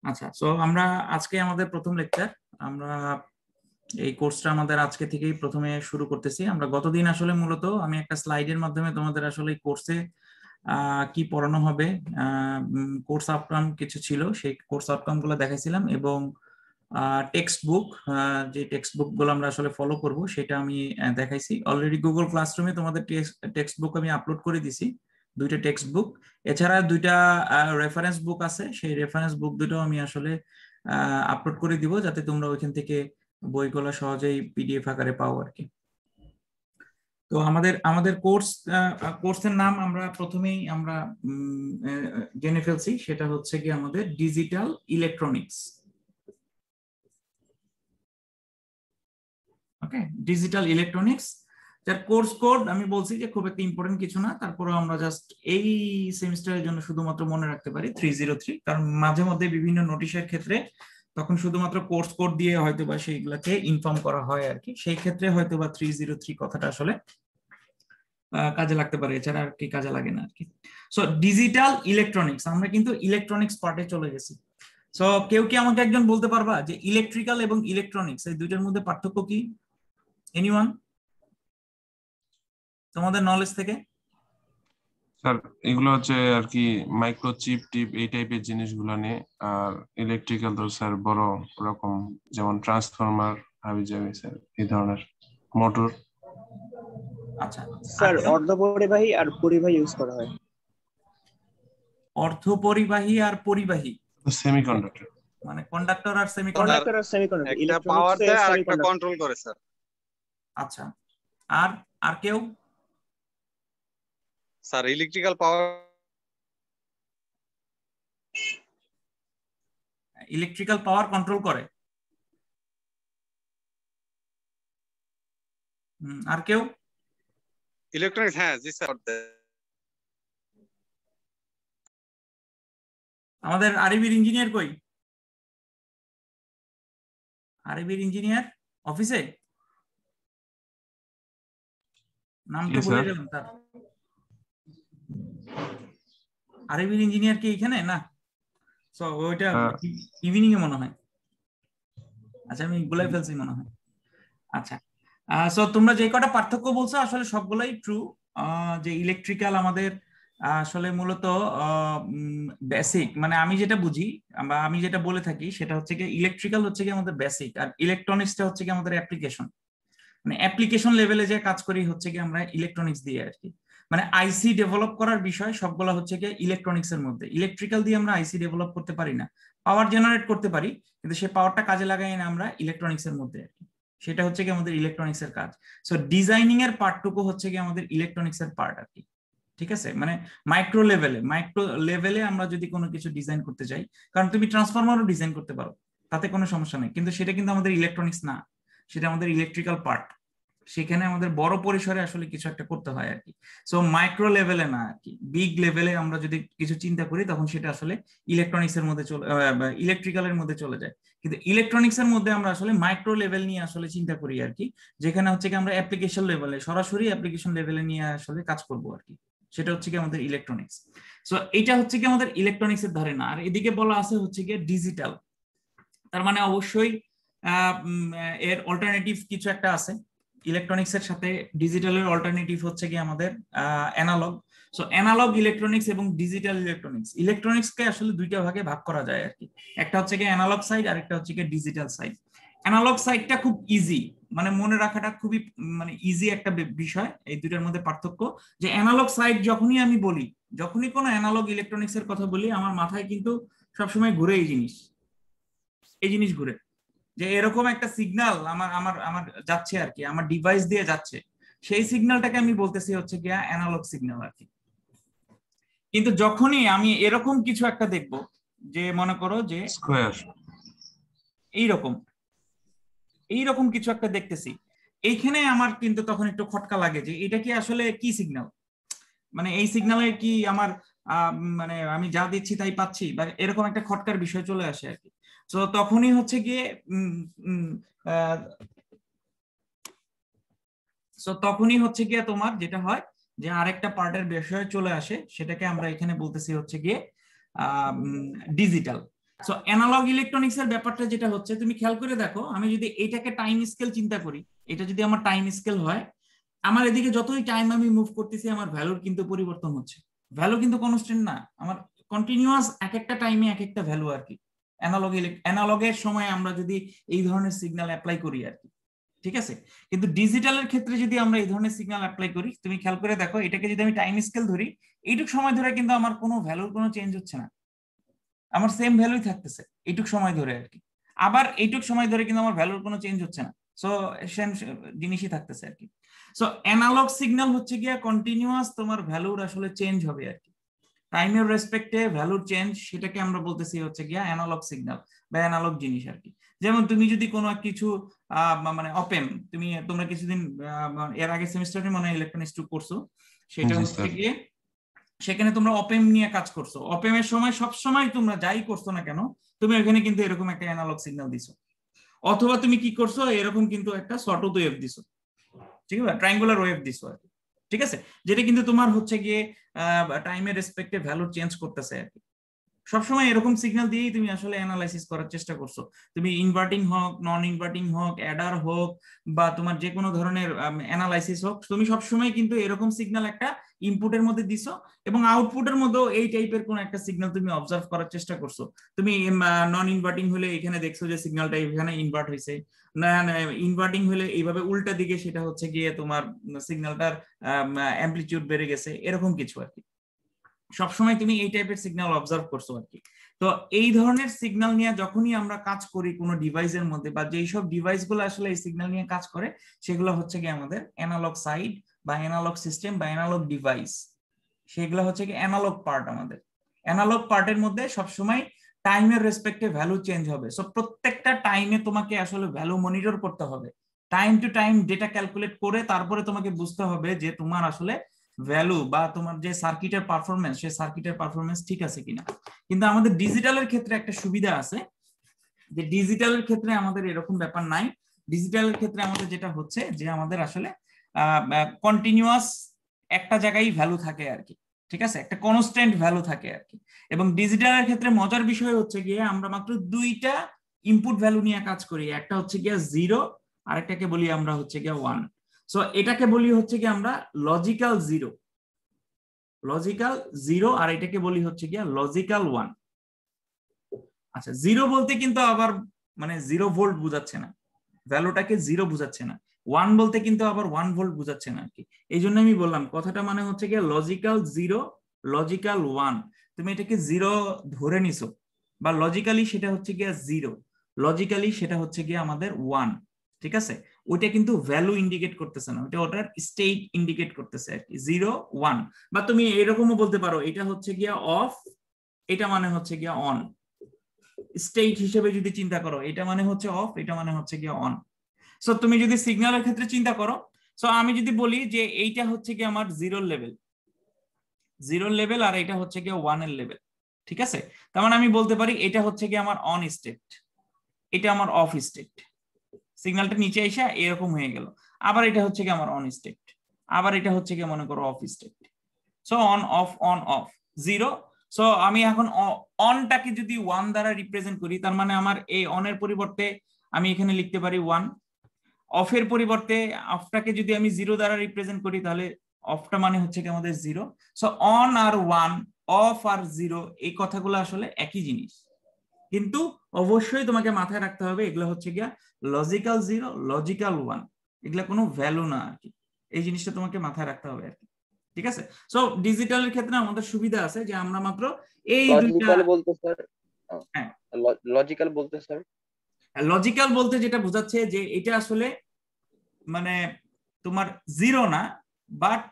আচ্ছা, সো আমরা আজকে আমাদের প্রথম লেকচার। আমরা এই কোর্সটা আমাদের আজকে থেকেই প্রথমে শুরু করতেছি। আমরা গতদিন আসলে মূলত আমি একটা স্লাইডের মাধ্যমে তোমাদের আসলে কোর্সে কি পড়ানো হবে, কোর্স আউটকাম কিছু ছিল, সেই কোর্স আউটকাম গুলো দেখাইছিলাম এবং টেক্সট বুক, যে টেক্সট বুক গুলো আমরা আসলে ফলো করব সেটা আমি দেখাইছি। অলরেডি গুগল ক্লাসরুমে তোমাদের টেক্সট বুক আমি আপলোড করে দিছি, দুইটা টেক্সট বুক। এছাড়া দুইটা রেফারেন্স বুক আছে, সেই রেফারেন্স বুক দুটো আমি আসলে আপলোড করে দিব যাতে তোমরা ওইখান থেকে বইগুলো সহজেই পিডিএফ আকারে পাও আর কি। তো আমাদের আমাদের কোর্সের নাম আমরা প্রথমেই আমরা জেনে ফেলছি, সেটা হচ্ছে কি আমাদের ডিজিটাল ইলেকট্রনিক্স। ওকে, ডিজিটাল ইলেকট্রনিক্স, যার কোর্স কোড আমি বলছি যে খুব একটা ইম্পর্টেন্ট কিছু না, তারপরে আমরা জাস্ট এই সেমিস্টারের জন্য শুধুমাত্র মনে রাখতে পারি 303, কারণ মাঝে মধ্যে বিভিন্ন নোটিশের ক্ষেত্রে তখন শুধুমাত্র কোর্স কোড দিয়ে হয়তোবা সেইগুলাকে ইনফর্ম করা হয় আর কি, সেই ক্ষেত্রে হয়তোবা 303 কথাটা আসলে কাজে লাগতে পারে, এছাড়া আর কি কাজে লাগে না আর কি। সো ডিজিটাল ইলেকট্রনিক্স, আমরা কিন্তু ইলেকট্রনিক্স পার্টে চলে গেছি। সো কেউ কি আমাকে একজন বলতে পারবা যে ইলেকট্রিক্যাল এবং ইলেকট্রনিক্স এই দুইটার মধ্যে পার্থক্য কি? এনিওয়ান তোমাদের নলেজ থেকে? স্যার এগুলো হচ্ছে আর কি মাইক্রো চিপ টিপ এই টাইপের জিনিসগুলো নিয়ে। আর ইলেকট্রিক্যাল তো স্যার বড় রকম, যেমন ট্রান্সফরমার, হাবি জাবি স্যার, এই ধরনের মোটর। আচ্ছা, আর স্যার কেউ? অর্ধপরিবাহী আর পরিবাহী ইউজ করা হয়। অর্ধপরিবাহী আর পরিবাহী সেমিকন্ডাক্টর। মানে কন্ডাক্টর আর সেমিকন্ডাক্টর। কন্ডাক্টর আর সেমিকন্ডাক্টর, একটা পাওয়ার ইলেকট্রনিক্সে দেয় আর একটা সেমিকন্ডাক্টর। কন্ট্রোল করে স্যার। আচ্ছা, আর আর কেউ? Sir electrical power electrical power control করে। আর কেউ? ইলেকট্রনিক্স, হ্যাঁ জি স্যার। আমাদের আরবির ইঞ্জিনিয়ার কই? আরবির ইঞ্জিনিয়ার অফিসে? নাম তো বলে গেলাম তার। আরবির ইঞ্জিনিয়ার কি এখানে না? সো ওইটা ইভিনিং এ মনে হয়। আচ্ছা, আমি গুলাই ফেলছি মনে হয়। আচ্ছা, সো তোমরা যে কটা পার্থক্য বলছো আসলে সবগুলাই ট্রু। যে ইলেকট্রিক্যাল আমাদের আসলে মূলত বেসিক, মানে আমি যেটা বুঝি বা আমি যেটা বলে থাকি সেটা হচ্ছে কি ইলেকট্রিক্যাল হচ্ছে কি আমাদের বেসিক, আর ইলেকট্রনিক্সটা হচ্ছে কি আমাদের অ্যাপ্লিকেশন। মানে অ্যাপ্লিকেশন লেভেলে যে কাজ করি হচ্ছে কি আমরা ইলেকট্রনিক্স দিয়ে আর কি। মানে আইসি ডেভেলপ করার বিষয় সবগুলো হচ্ছে কি ইলেকট্রনিক্স এর মধ্যে। ইলেকট্রিক্যাল দিয়ে আমরা আইসি ডেভেলপ করতে পারি না, পাওয়ার জেনারেট করতে পারি, কিন্তু সেই পাওয়ারটা কাজে লাগাই না আমরা ইলেকট্রনিক্স এর মধ্যে আর কি। সেটা হচ্ছে কি আমাদের ইলেকট্রনিক্স এর কাজ। সো ডিজাইনিং এর পার্টটুকু হচ্ছে কি আমাদের ইলেকট্রনিক্স এর পার্ট আর কি। ঠিক আছে, মানে মাইক্রো লেভেলে আমরা যদি কোনো কিছু ডিজাইন করতে চাই, কারণ তুমি ট্রান্সফরমারও ডিজাইন করতে পারো, তাতে কোনো সমস্যা নেই, কিন্তু সেটা কিন্তু আমাদের ইলেকট্রনিক্স না, সেটা আমাদের ইলেকট্রিক্যাল পার্ট। সেখানে আমাদের বড় পরিসরে আসলে কিছু একটা করতে হয় আর কি। সো মাইক্রো লেভেলে না আর কি, বিগ লেভেলে আমরা যদি কিছু চিন্তা করি তখন সেটা আসলে ইলেকট্রনিক্স এর মধ্যে ইলেকট্রিক্যালের মধ্যে চলে যায়। কিন্তু ইলেকট্রনিক্স এর মধ্যে আমরা আসলে মাইক্রো লেভেল নিয়ে আসলে চিন্তা করি আর কি, যেখানে হচ্ছে কি আমরা অ্যাপ্লিকেশন লেভেলে, সরাসরি অ্যাপ্লিকেশন লেভেলে নিয়ে আসলে কাজ করব আর কি। সেটা হচ্ছে কি আমাদের ইলেকট্রনিক্স। সো এটা হচ্ছে কি আমাদের ইলেকট্রনিক্স এর ধারে না। আর এদিকে বলা আছে হচ্ছে কি ডিজিটাল, তার মানে অবশ্যই এর অল্টারনেটিভ কিছু একটা আছে। ইলেকট্রনিক্স এর সাথে ডিজিটালের অল্টারনেটিভ হচ্ছে কি আমাদের অ্যানালগ। সো অ্যানালগ ইলেকট্রনিক্স এবং ডিজিটাল ইলেকট্রনিক্স, ইলেকট্রনিক্সকে আসলে দুইটা ভাগে ভাগ করা যায় আর কি। একটা হচ্ছে কি অ্যানালগ সাইড আর একটা হচ্ছে কি ডিজিটাল সাইড। অ্যানালগ সাইডটা খুব ইজি, মানে মনে রাখাটা খুবই মানে ইজি একটা বিষয়। এই দুইটার মধ্যে পার্থক্য যে অ্যানালগ সাইড যখনই আমি বলি, যখনই কোনো অ্যানালগ ইলেকট্রনিক্স এর কথা বলি, আমার মাথায় কিন্তু সবসময় ঘুরে এই জিনিস ঘুরে যে এরকম একটা সিগন্যাল আমার আমার আমার যাচ্ছে আর কি, আমার ডিভাইস দিয়ে যাচ্ছে, সেই সিগন্যালটাকে আমি বলতেছি হচ্ছে গিয়া অ্যানালগ সিগন্যাল আর কি। কিন্তু যখনই আমি এরকম কিছু একটা দেখব, যে মনে করো যে স্কয়ার এইরকম এইরকম কিছু একটা দেখতেছি, এইখানে আমার কিন্তু তখন একটু খটকা লাগে যে এটা কি আসলে কি সিগন্যাল, মানে এই সিগন্যালে কি আমার মানে আমি যা দিচ্ছি তাই পাচ্ছি, বা এরকম একটা খটকার বিষয় চলে আসে আর কি। তো তখনই হচ্ছে গিয়ে তোমার যেটা হয় যে আরেকটা পার্টের বিষয় চলে আসে, সেটাকে আমরা এখানে বলতেছি হচ্ছে গিয়ে ডিজিটাল। সো অ্যানালগ ইলেকট্রনিক্স এর ব্যাপারটা যেটা হচ্ছে, তুমি খেয়াল করে দেখো, আমি যদি এটাকে টাইম স্কেল চিন্তা করি, এটা যদি আমার টাইম স্কেল হয়, আমার এদিকে যতই টাইম আমি মুভ করতেছি আমার ভ্যালুর কিন্তু পরিবর্তন হচ্ছে। ভ্যালু কিন্তু কনস্ট্যান্ট না, আমার কন্টিনিউয়াস এক একটা টাইমে এক একটা ভ্যালু আর কি। অ্যানালগের সময় আমরা যদি এই ধরনের সিগন্যাল অ্যাপ্লাই করি আর কি, ঠিক আছে। কিন্তু ডিজিটালের ক্ষেত্রে যদি আমরা এই ধরনের সিগন্যাল অ্যাপ্লাই করি, তুমি খেয়াল করে দেখো, এটাকে যদি আমি টাইম স্কেল ধরি, এইটুক সময় ধরে কিন্তু আমার কোনো ভ্যালুর কোনো চেঞ্জ হচ্ছে না, আমার সেম ভ্যালুই থাকতেছে এইটুক সময় ধরে আর কি। আবার এইটুক সময় ধরে কিন্তু আমার ভ্যালুর কোনো চেঞ্জ হচ্ছে না, সো সেম জিনিসই থাকতেছে আর কি। সো অ্যানালগ সিগন্যাল হচ্ছে গিয়া কন্টিনিউয়াস তোমার ভ্যালুর আসলে চেঞ্জ হবে আর কি, টাইমের রেসপেক্টে ভ্যালুর চেঞ্জ, সেটাকে আমরা বলতেছি হচ্ছে গিয়া অ্যানালগ সিগন্যাল বা অ্যানালগ জিনিস আর কি। যেমন তুমি যদি কোনো কিছু মানে অপেম, তোমরা কিছুদিন এর আগে সেমিস্টারে মনে হয় ইলেকট্রনিক্স 2 করছো, সেটা হচ্ছে গিয়ে সেখানে তোমরা অপেম নিয়ে কাজ করছো। অপেমের সময় সব সময় তোমরা যাই করছো না কেন, তুমি ওখানে কিন্তু এরকম একটা অ্যানালগ সিগন্যাল দিছো, অথবা তুমি কি করছো, এরকম কিন্তু একটা সটুথ ওয়েভ দিছো, ঠিক আছে, ট্রায়াঙ্গুলার ওয়েভ দিছো আর কি, ঠিক আছে, যেটা কিন্তু তোমার হচ্ছে গিয়ে টাইমের রেসপেক্টে ভ্যালু চেঞ্জ করতেছে আর কি। সবসময় এরকম সিগন্যাল দিয়েই তুমি আসলে অ্যানালাইসিস করার চেষ্টা করছো, তুমি ইনভার্টিং হোক, নন ইনভার্টিং হোক, অ্যাডার হোক, বা তোমার যে কোনো ধরনের অ্যানালাইসিস হোক, তুমি সবসময় কিন্তু এরকম সিগন্যাল একটা ইনপুটের মধ্যে দিছো, এবং আউটপুটের মধ্যেও এই টাইপের কোন একটা সিগন্যাল তুমি অবজার্ভ করার চেষ্টা করছো। তুমি নন ইনভার্টিং হলে এখানে দেখছো যে সিগন্যালটা এখানে ইনভার্ট হয়েছে, না ইনভার্টিং হলে এইভাবে উল্টা দিকে সেটা হচ্ছে গিয়ে তোমার সিগন্যালটার অ্যামপ্লিটিউড বেড়ে গেছে, এরকম কিছু আর কি। সবসময় তুমি এই টাইপের সিগন্যাল অবজার্ভ করছো আর কি। তো এই ধরনের সিগন্যাল নিয়ে যখনই আমরা কাজ করি কোনো ডিভাইসের মধ্যে, বা যেই সব ডিভাইসগুলো আসলে এই সিগন্যাল নিয়ে কাজ করে, সেগুলো হচ্ছে কি আমাদের অ্যানালগ সাইড বা অ্যানালগ সিস্টেম বা অ্যানালগ ডিভাইস, সেগুলো হচ্ছে কি অ্যানালগ পার্ট। আমাদের অ্যানালগ পার্টের মধ্যে সবসময় টাইমের রেসপেক্টে ভ্যালু চেঞ্জ হবে, সো প্রত্যেকটা টাইমে তোমাকে আসলে ভ্যালু মনিটর করতে হবে, time to time data calculate করে তারপরে তোমাকে বুঝতে হবে যে তোমার আসলে ভ্যালু বা তোমার যে সার্কিটের পারফরমেন্স, সেই সার্কিটের পারফরমেন্স ঠিক আছে কিনা। কিন্তু আমাদের ডিজিটালের ক্ষেত্রে একটা সুবিধা আছে, যে ডিজিটালের ক্ষেত্রে আমাদের এরকম ব্যাপার নাই। ডিজিটালের ক্ষেত্রে আমাদের যেটা হচ্ছে যে আমাদের আসলে কন্টিনিউয়াস একটা জায়গায় ভ্যালু থাকে আর কি, ঠিক আছে, একটা কনস্ট্যান্ট ভ্যালু থাকে আর কি। এবং ডিজিটালের ক্ষেত্রে মজার বিষয় হচ্ছে গিয়ে আমরা মাত্র দুইটা ইনপুট ভ্যালু নিয়ে কাজ করি, একটা হচ্ছে গিয়ে 0, আরেকটাকে বলি আমরা হচ্ছে গিয়ে 1। সো এটাকে বলি হচ্ছে গিয়ে আমরা লজিক্যাল 0, আর এটাকে বলি হচ্ছে গিয়ে লজিক্যাল 1। আচ্ছা, 0 বলতে কিন্তু আবার মানে 0 ভোল্ট বোঝাচ্ছে না, ভ্যালুটাকে 0 বোঝাচ্ছে না। 1 বলতে কিন্তু আবার 1 ভোল্ট বোঝাচ্ছে না আর কি। এই জন্য আমি বললাম কথাটা মানে হচ্ছে গিয়ে লজিক্যাল 0, লজিক্যাল 1। তুমি এটাকে 0 ধরে নিছো, বা লজিক্যালি সেটা হচ্ছে গিয়ে 0, লজিক্যালি সেটা হচ্ছে গিয়ে আমাদের 1, ঠিক আছে। ওইটা কিন্তু ভ্যালু ইন্ডিকেট করতেছে না, ওটা ওটার স্টেট ইন্ডিকেট করতেছে আর কি, 0 1। বা তুমি এরকমও বলতে পারো এটা হচ্ছে গিয়া অফ, এটা মানে হচ্ছে গিয়া অন। স্টেট হিসেবে যদি চিন্তা করো, এটা মানে হচ্ছে অফ, এটা মানে হচ্ছে গিয়া অন। সো তুমি যদি সিগন্যালের ক্ষেত্রে চিন্তা করো, সো আমি যদি বলি যে এইটা হচ্ছে কি আমার 0 লেভেল, আর এটা হচ্ছে গিয়ে 1 এর লেভেল, ঠিক আছে। তার মানে আমি বলতে পারি এটা হচ্ছে কি আমার অন স্টেট, এটা আমার অফ স্টেট। সিগন্যালটা নিচে এসে এরকম হয়ে গেল, আবার এটা হচ্ছে কি আমার অন স্টেট, আবার এটা হচ্ছে কি মনে করো of state. So on of 0। So আমি এখন অনটাকে যদি 1 দ্বারা রিপ্রেজেন্ট করি, তার মানে আমার এই অনের পরিবর্তে আমি এখানে লিখতে পারি 1, অফের পরিবর্তে অফটাকে যদি আমি 0 দ্বারা রিপ্রেজেন্ট করি, তাহলে অফটা মানে হচ্ছে কি আমাদের 0। সো অন আর 1, অফ আর 0, এই কথাগুলো আসলে একই জিনিস, কিন্তু অবশ্যই তোমাকে মাথায় রাখতে হবে এগুলো হচ্ছে গিয়া লজিক্যাল 0, লজিক্যাল 1, এগুলা কোনো ভ্যালু না আর কি। এই জিনিসটা তোমাকে মাথায় রাখতে হবে আর কি, ঠিক আছে। সো ডিজিটালের ক্ষেত্রে আমাদের সুবিধা আছে যে আমরা মাত্র এই দুইটা। লজিক্যাল বলতে স্যার, হ্যাঁ, লজিক্যাল বলতে স্যার, লজিক্যাল বলতে যেটা বোঝাচ্ছে যে এটা আসলে মানে তোমার 0 না, বাট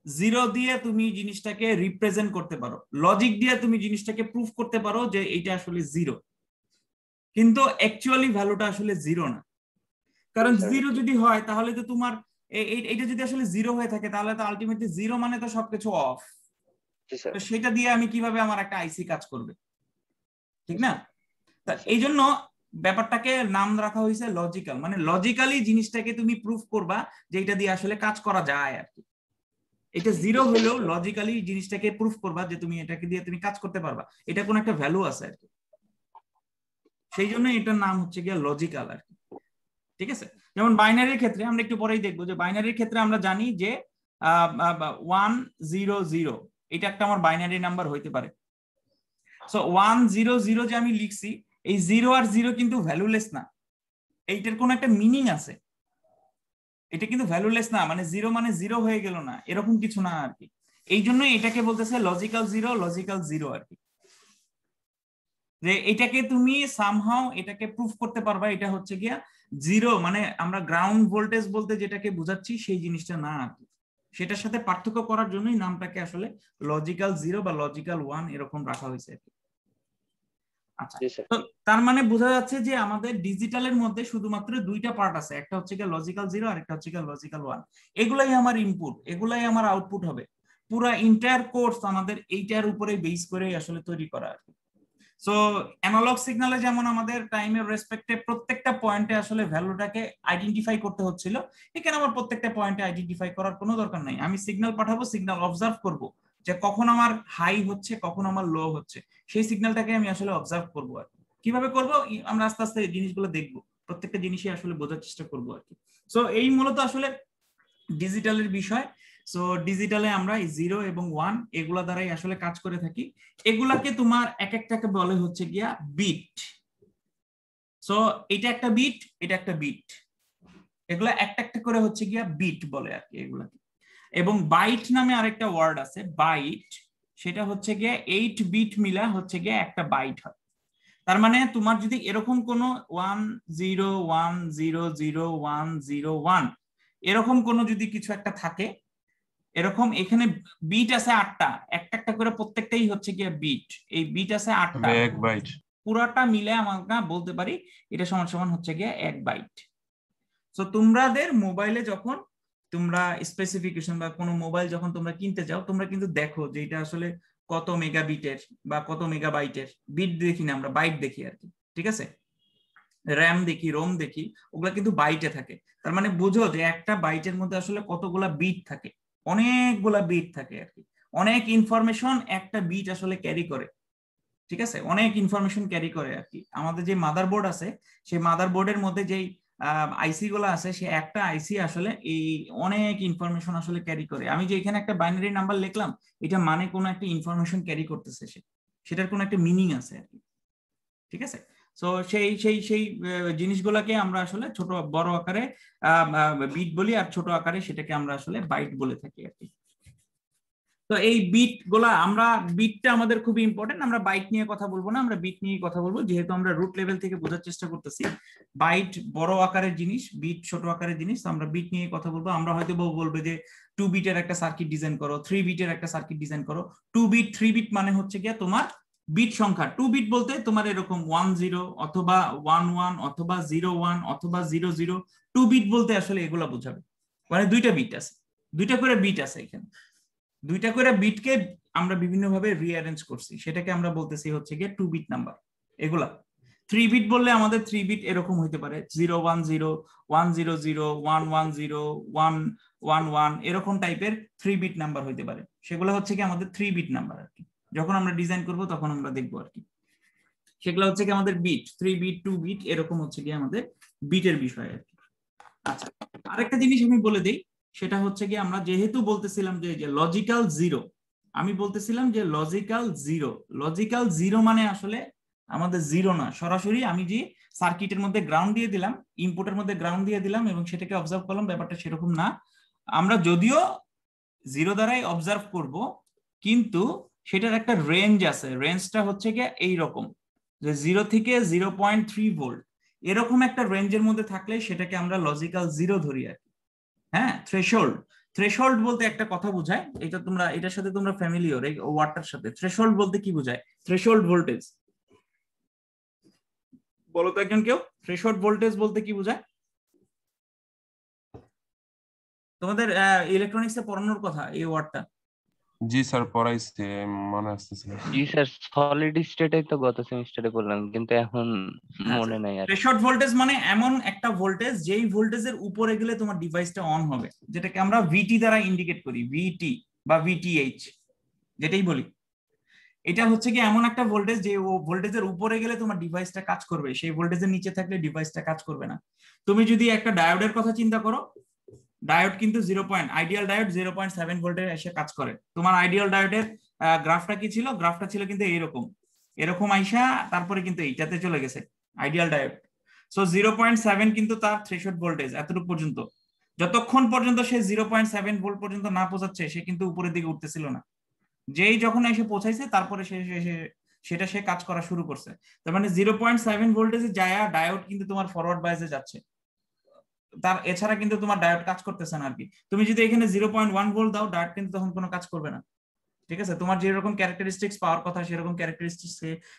0 দিয়ে তুমি জিনিসটাকে রিপ্রেজেন্ট করতে পারো, লজিক দিয়ে তুমি জিনিসটাকে প্রুফ করতে পারো যে এটা আসলে 0, কিন্তু অ্যাকচুয়ালি ভ্যালুটা আসলে 0 না। কারণ 0 যদি হয় তাহলে তো তোমার এটা যদি আসলে 0 হয়ে থাকে, তাহলে তো আলটিমেটলি 0 মানে তো সবকিছু অফ, তো সেটা দিয়ে আমি কিভাবে আমার একটা আইসি কাজ করবে, ঠিক না। তা এই জন্য ব্যাপারটাকে নাম রাখা হয়েছে লজিক্যাল, মানে লজিক্যালি জিনিসটাকে তুমি প্রুফ করবা যে এটা দিয়ে আসলে কাজ করা যায় আর কি। এটা 0 হলেও লজিক্যালি জিনিসটাকে প্রুফ করবা যে তুমি এটাকে দিয়ে তুমি কাজ করতে পারবা, এটা কোন একটা ভ্যালু আছে আর কি। সেই জন্য এটার নাম হচ্ছে গিয়ে লজিক্যাল আর কি। ঠিক আছে, যেমন বাইনারির ক্ষেত্রে আমরা একটু পরেই দেখবো যে বাইনারির ক্ষেত্রে আমরা জানি যে 100 এটা একটা আমার বাইনারি নাম্বার হইতে পারে। সো 100 যে আমি লিখছি, এই 0 আর 0 কিন্তু ভ্যালুলেস না, এইটার কোনো একটা মিনিং আছে, এটা কিন্তু ভ্যালুলেস না, মানে 0 মানে 0 হয়ে গেল না, এরকম কিছু না আর কি। এই জন্য এটাকে বলতেছে লজিক্যাল জিরো আর কি, যে এটাকে তুমি সামহাও এটাকে প্রুফ করতে পারবা এটা হচ্ছে গিয়া 0, মানে আমরা গ্রাউন্ড ভোল্টেজ বলতে যেটাকে বোঝাচ্ছি সেই জিনিসটা না আর কি। সেটার সাথে পার্থক্য করার জন্যই নামটাকে আসলে লজিক্যাল 0 বা লজিক্যাল 1 এরকম রাখা হয়েছে আর কি। আচ্ছা, তো তার মানে বোঝা যাচ্ছে যে আমাদের ডিজিটালের মধ্যে শুধুমাত্র দুইটা পার্ট আছে, একটা হচ্ছে গিয়ে লজিক্যাল 0 আর একটা হচ্ছে গিয়ে লজিক্যাল 1। এগুলাই আমার ইনপুট, এগুলাই আমার আউটপুট হবে। পুরো এন্টায়ার কোর্স আমাদের এইটার উপরে বেস করে আসলে তৈরি করা আর কি। সো অ্যানালগ সিগন্যালে যেমন আমাদের টাইমের রেসপেক্টে প্রত্যেকটা পয়েন্টে আসলে ভ্যালুটাকে আইডেন্টিফাই করতে হচ্ছিল, এখানে আমার প্রত্যেকটা পয়েন্টে আইডেন্টিফাই করার কোনো দরকার নাই। আমি সিগন্যাল পাঠাবো, সিগন্যাল অবজার্ভ করব যে কখন আমার হাই হচ্ছে কখন আমার লো হচ্ছে, সেই সিগন্যালটাকে আমি আসলে অবজার্ভ করবো আর কিভাবে করব আমরা আস্তে আস্তে এই জিনিসগুলো দেখবো, প্রত্যেকটা জিনিসই আসলে বোঝার চেষ্টা করবো আর কি। সো এই মূলত আসলে ডিজিটালের বিষয়। সো ডিজিটালে আমরা 0 এবং 1 এগুলা দ্বারাই আসলে কাজ করে থাকি। এগুলাকে তোমার এক একটাকে বলে হচ্ছে গিয়া বিট। সো এটা একটা বিট, এটা একটা বিট, এগুলা একটা একটা করে হচ্ছে গিয়া বিট বলে আর কি এগুলাকে। এবং বাইট নামে আরেকটা ওয়ার্ড আছে বাইট, সেটা হচ্ছে গিয়া 8 বিট মিলা হচ্ছে গিয়া একটা বাইট হয়। তার মানে তোমার যদি এরকম কোনো 10100101 এরকম কোনো যদি কিছু একটা থাকে, এরকম এখানে বিট আছে 8টা, একটা একটা করে প্রত্যেকটাই হচ্ছে গিয়ে বিট, এই বিট আছে 8টা, এক বাইট পুরাটা মিলে আমরা বলতে পারি এটা সমান সমান হচ্ছে গিয়ে 1 বাইট। সো তোমাদের মোবাইলে যখন তোমরা স্পেসিফিকেশন বা কোনো মোবাইল যখন তোমরা কিনতে যাও, তোমরা কিন্তু দেখো যে এটা আসলে কত মেগাবিটের বা কত মেগাবাইটের, বিট দেখি না আমরা, বাইট দেখি আর কি। ঠিক আছে, র্যাম দেখি, রোম দেখি, ওগুলা কিন্তু বাইটে থাকে। তার মানে বুঝো যে একটা বাইটের মধ্যে আসলে কতগুলা বিট থাকে, অনেকগুলা বিট থাকে আর কি। অনেক ইনফরমেশন একটা বিট আসলে ক্যারি করে। ঠিক আছে, অনেক ইনফরমেশন ক্যারি করে আর কি। আমাদের যে মাদারবোর্ড আছে, সেই মাদারবোর্ডের মধ্যে যেই আইসি গুলো আছে, সে একটা আইসি আসলে এই অনেক ইনফরমেশন আসলে ক্যারি করে। আমি যে এখানে একটা বাইনারি নাম্বার লিখলাম, এটা মানে কোনো একটা ইনফরমেশন ক্যারি করতেছে, সেটার কোনো একটা মিনিং আছে আর কি। ঠিক আছে, সো সেই সেই সেই জিনিসগুলোকে আমরা আসলে ছোট বড় আকারে বিট বলি, আর ছোট আকারে সেটাকে আমরা আসলে বাইট বলে থাকি আর কি। তো এই বিট গুলা আমরা, বিটটা আমাদের খুবই ইম্পর্টেন্ট। আমরা বাইট নিয়ে কথা বলবো না, আমরা বিট নিয়ে কথা বলবো, যেহেতু আমরা রুট লেভেল থেকে বোঝার চেষ্টা করতেছি। বাইট বড় আকারের জিনিস, বিট ছোট আকারের জিনিস। আমরা বিট নিয়ে কথা বলবো। আমরা হয়তো বলবো যে 2 বিটের একটা সার্কিট ডিজাইন করো, 3 বিটের একটা সার্কিট ডিজাইন করো। 2 বিট 3 বিট মানে হচ্ছে গিয়ে তোমার বিট সংখ্যা। 2 বিট বলতে তোমার এরকম 10 অথবা 11 অথবা 01 অথবা 00। 2 বিট বলতে আসলে এগুলা বোঝাবে, মানে দুইটা বিট আছে, দুইটা করে বিট আছে এখানে, দুইটা করে বিটকে আমরা বিভিন্নভাবে রিঅ্যারেঞ্জ করছি, সেটাকে আমরা বলতেছি হচ্ছে গিয়ে 2 বিট নাম্বার। এগুলা 3 বিট বললে আমাদের 3 বিট এরকম হইতে পারে 010 100 110 111 এরকম টাইপের 3 বিট নাম্বার হইতে পারে। সেগুলো হচ্ছে কি আমাদের 3 বিট নাম্বার আর কি। যখন আমরা ডিজাইন করব তখন আমরা দেখবো আর কি। সেগুলো হচ্ছে কি আমাদের বিট, 3 বিট 2 বিট এরকম হচ্ছে কি আমাদের বিটের বিষয় আর কি। আচ্ছা, আরেকটা জিনিস আমি বলে দেই, সেটা হচ্ছে কি আমরা যেহেতু বলতেছিলাম যে লজিক্যাল 0, আমি বলতেছিলাম যে লজিক্যাল 0, লজিক্যাল 0 মানে আসলে আমাদের 0 না, সরাসরি আমি যে সার্কিটের মধ্যে গ্রাউন্ড দিয়ে দিলাম, ইনপুটের মধ্যে গ্রাউন্ড দিয়ে দিলাম এবং সেটাকে অবজার্ভ করলাম, ব্যাপারটা সেরকম না। আমরা যদিও 0 দ্বারাই অবজার্ভ করব, কিন্তু সেটার একটা রেঞ্জ আছে, রেঞ্জটা হচ্ছে কি এই রকম যে 0 থেকে 0.3 ভোল্ট এরকম একটা রেঞ্জের মধ্যে থাকলে সেটাকে আমরা লজিক্যাল 0 ধরি আর কি। হ্যাঁ, থ্রেশহোল্ড, থ্রেশহোল্ড বলতে একটা কথা বোঝায়, এটা তোমরা এটার সাথে তোমরা ফ্যামিলিয়ার, এই ওয়ার্ডটার সাথে। থ্রেশহোল্ড বলতে কি বোঝায়? থ্রেশহোল্ড ভোল্টেজ বলো তো একজন কেউ, থ্রেশহোল্ড ভোল্টেজ বলতে কি বোঝায়? তোমাদের ইলেকট্রনিক্সে পড়ানোর কথা এই ওয়ার্ডটা। জি স্যার, পড়াইছে, মনে আসতেছে। জি স্যার, সলিড স্টেটে তো গত সেমিস্টারে বললাম, কিন্তু এখন মনে নাই আর। থ্রেশহোল্ড ভোল্টেজ মানে এমন একটা ভোল্টেজ যেই ভোল্টেজের উপরে গেলে তোমার ডিভাইসটা অন হবে, যেটাকে আমরা ভিটি দ্বারা ইন্ডিকেট করি, ভিটি বা ভিটিএইচ যেটাই বলি। এটা হচ্ছে কি এমন একটা ভোল্টেজ যে ভোল্টেজের উপরে গেলে তোমার ডিভাইসটা কাজ করবে, সেই ভোল্টেজের নিচে থাকলে ডিভাইসটা কাজ করবে না। তুমি যদি একটা ডায়োডের কথা চিন্তা করো, ডায়োড কিন্তু আইডিয়াল ডায়োড 0.7 ভোল্টের এসে কাজ করে। তোমার আইডিয়াল ডায়োডের গ্রাফটা কি ছিল? গ্রাফটা ছিল কিন্তু এরকম আইসা তারপরে কিন্তু এইটাতে চলে গেছে আইডিয়াল ডায়োড। সো 0.7 কিন্তু তার থ্রেশহোল্ড ভোল্টেজ, এতটুকু পর্যন্ত। যতক্ষণ পর্যন্ত সে 0.7 ভোল্ট পর্যন্ত না পৌঁছাচ্ছে সে কিন্তু উপরের দিকে উঠতেছিল না। যেই যখন এসে পৌঁছাইছে তারপরে সেটা সে কাজ করা শুরু করছে। তার মানে 0.7 ভোল্টেজে যায় ডায়োড কিন্তু তোমার ফরওয়ার্ড বায়াসে যাচ্ছে, তার এছাড়া কিন্তু তোমার ডায়োড কাজ করতেছে না আর কি। তুমি যদি এখানে 0.1 ভোল্ট দাও, ডায়োড কিন্তু তখন কোনো কাজ করবে না। ঠিক আছে, তোমার যেরকম ক্যারেক্টারিস্টিক্স পাওয়ার কথা সেরকম ক্যারেক্টারিস্টিক্স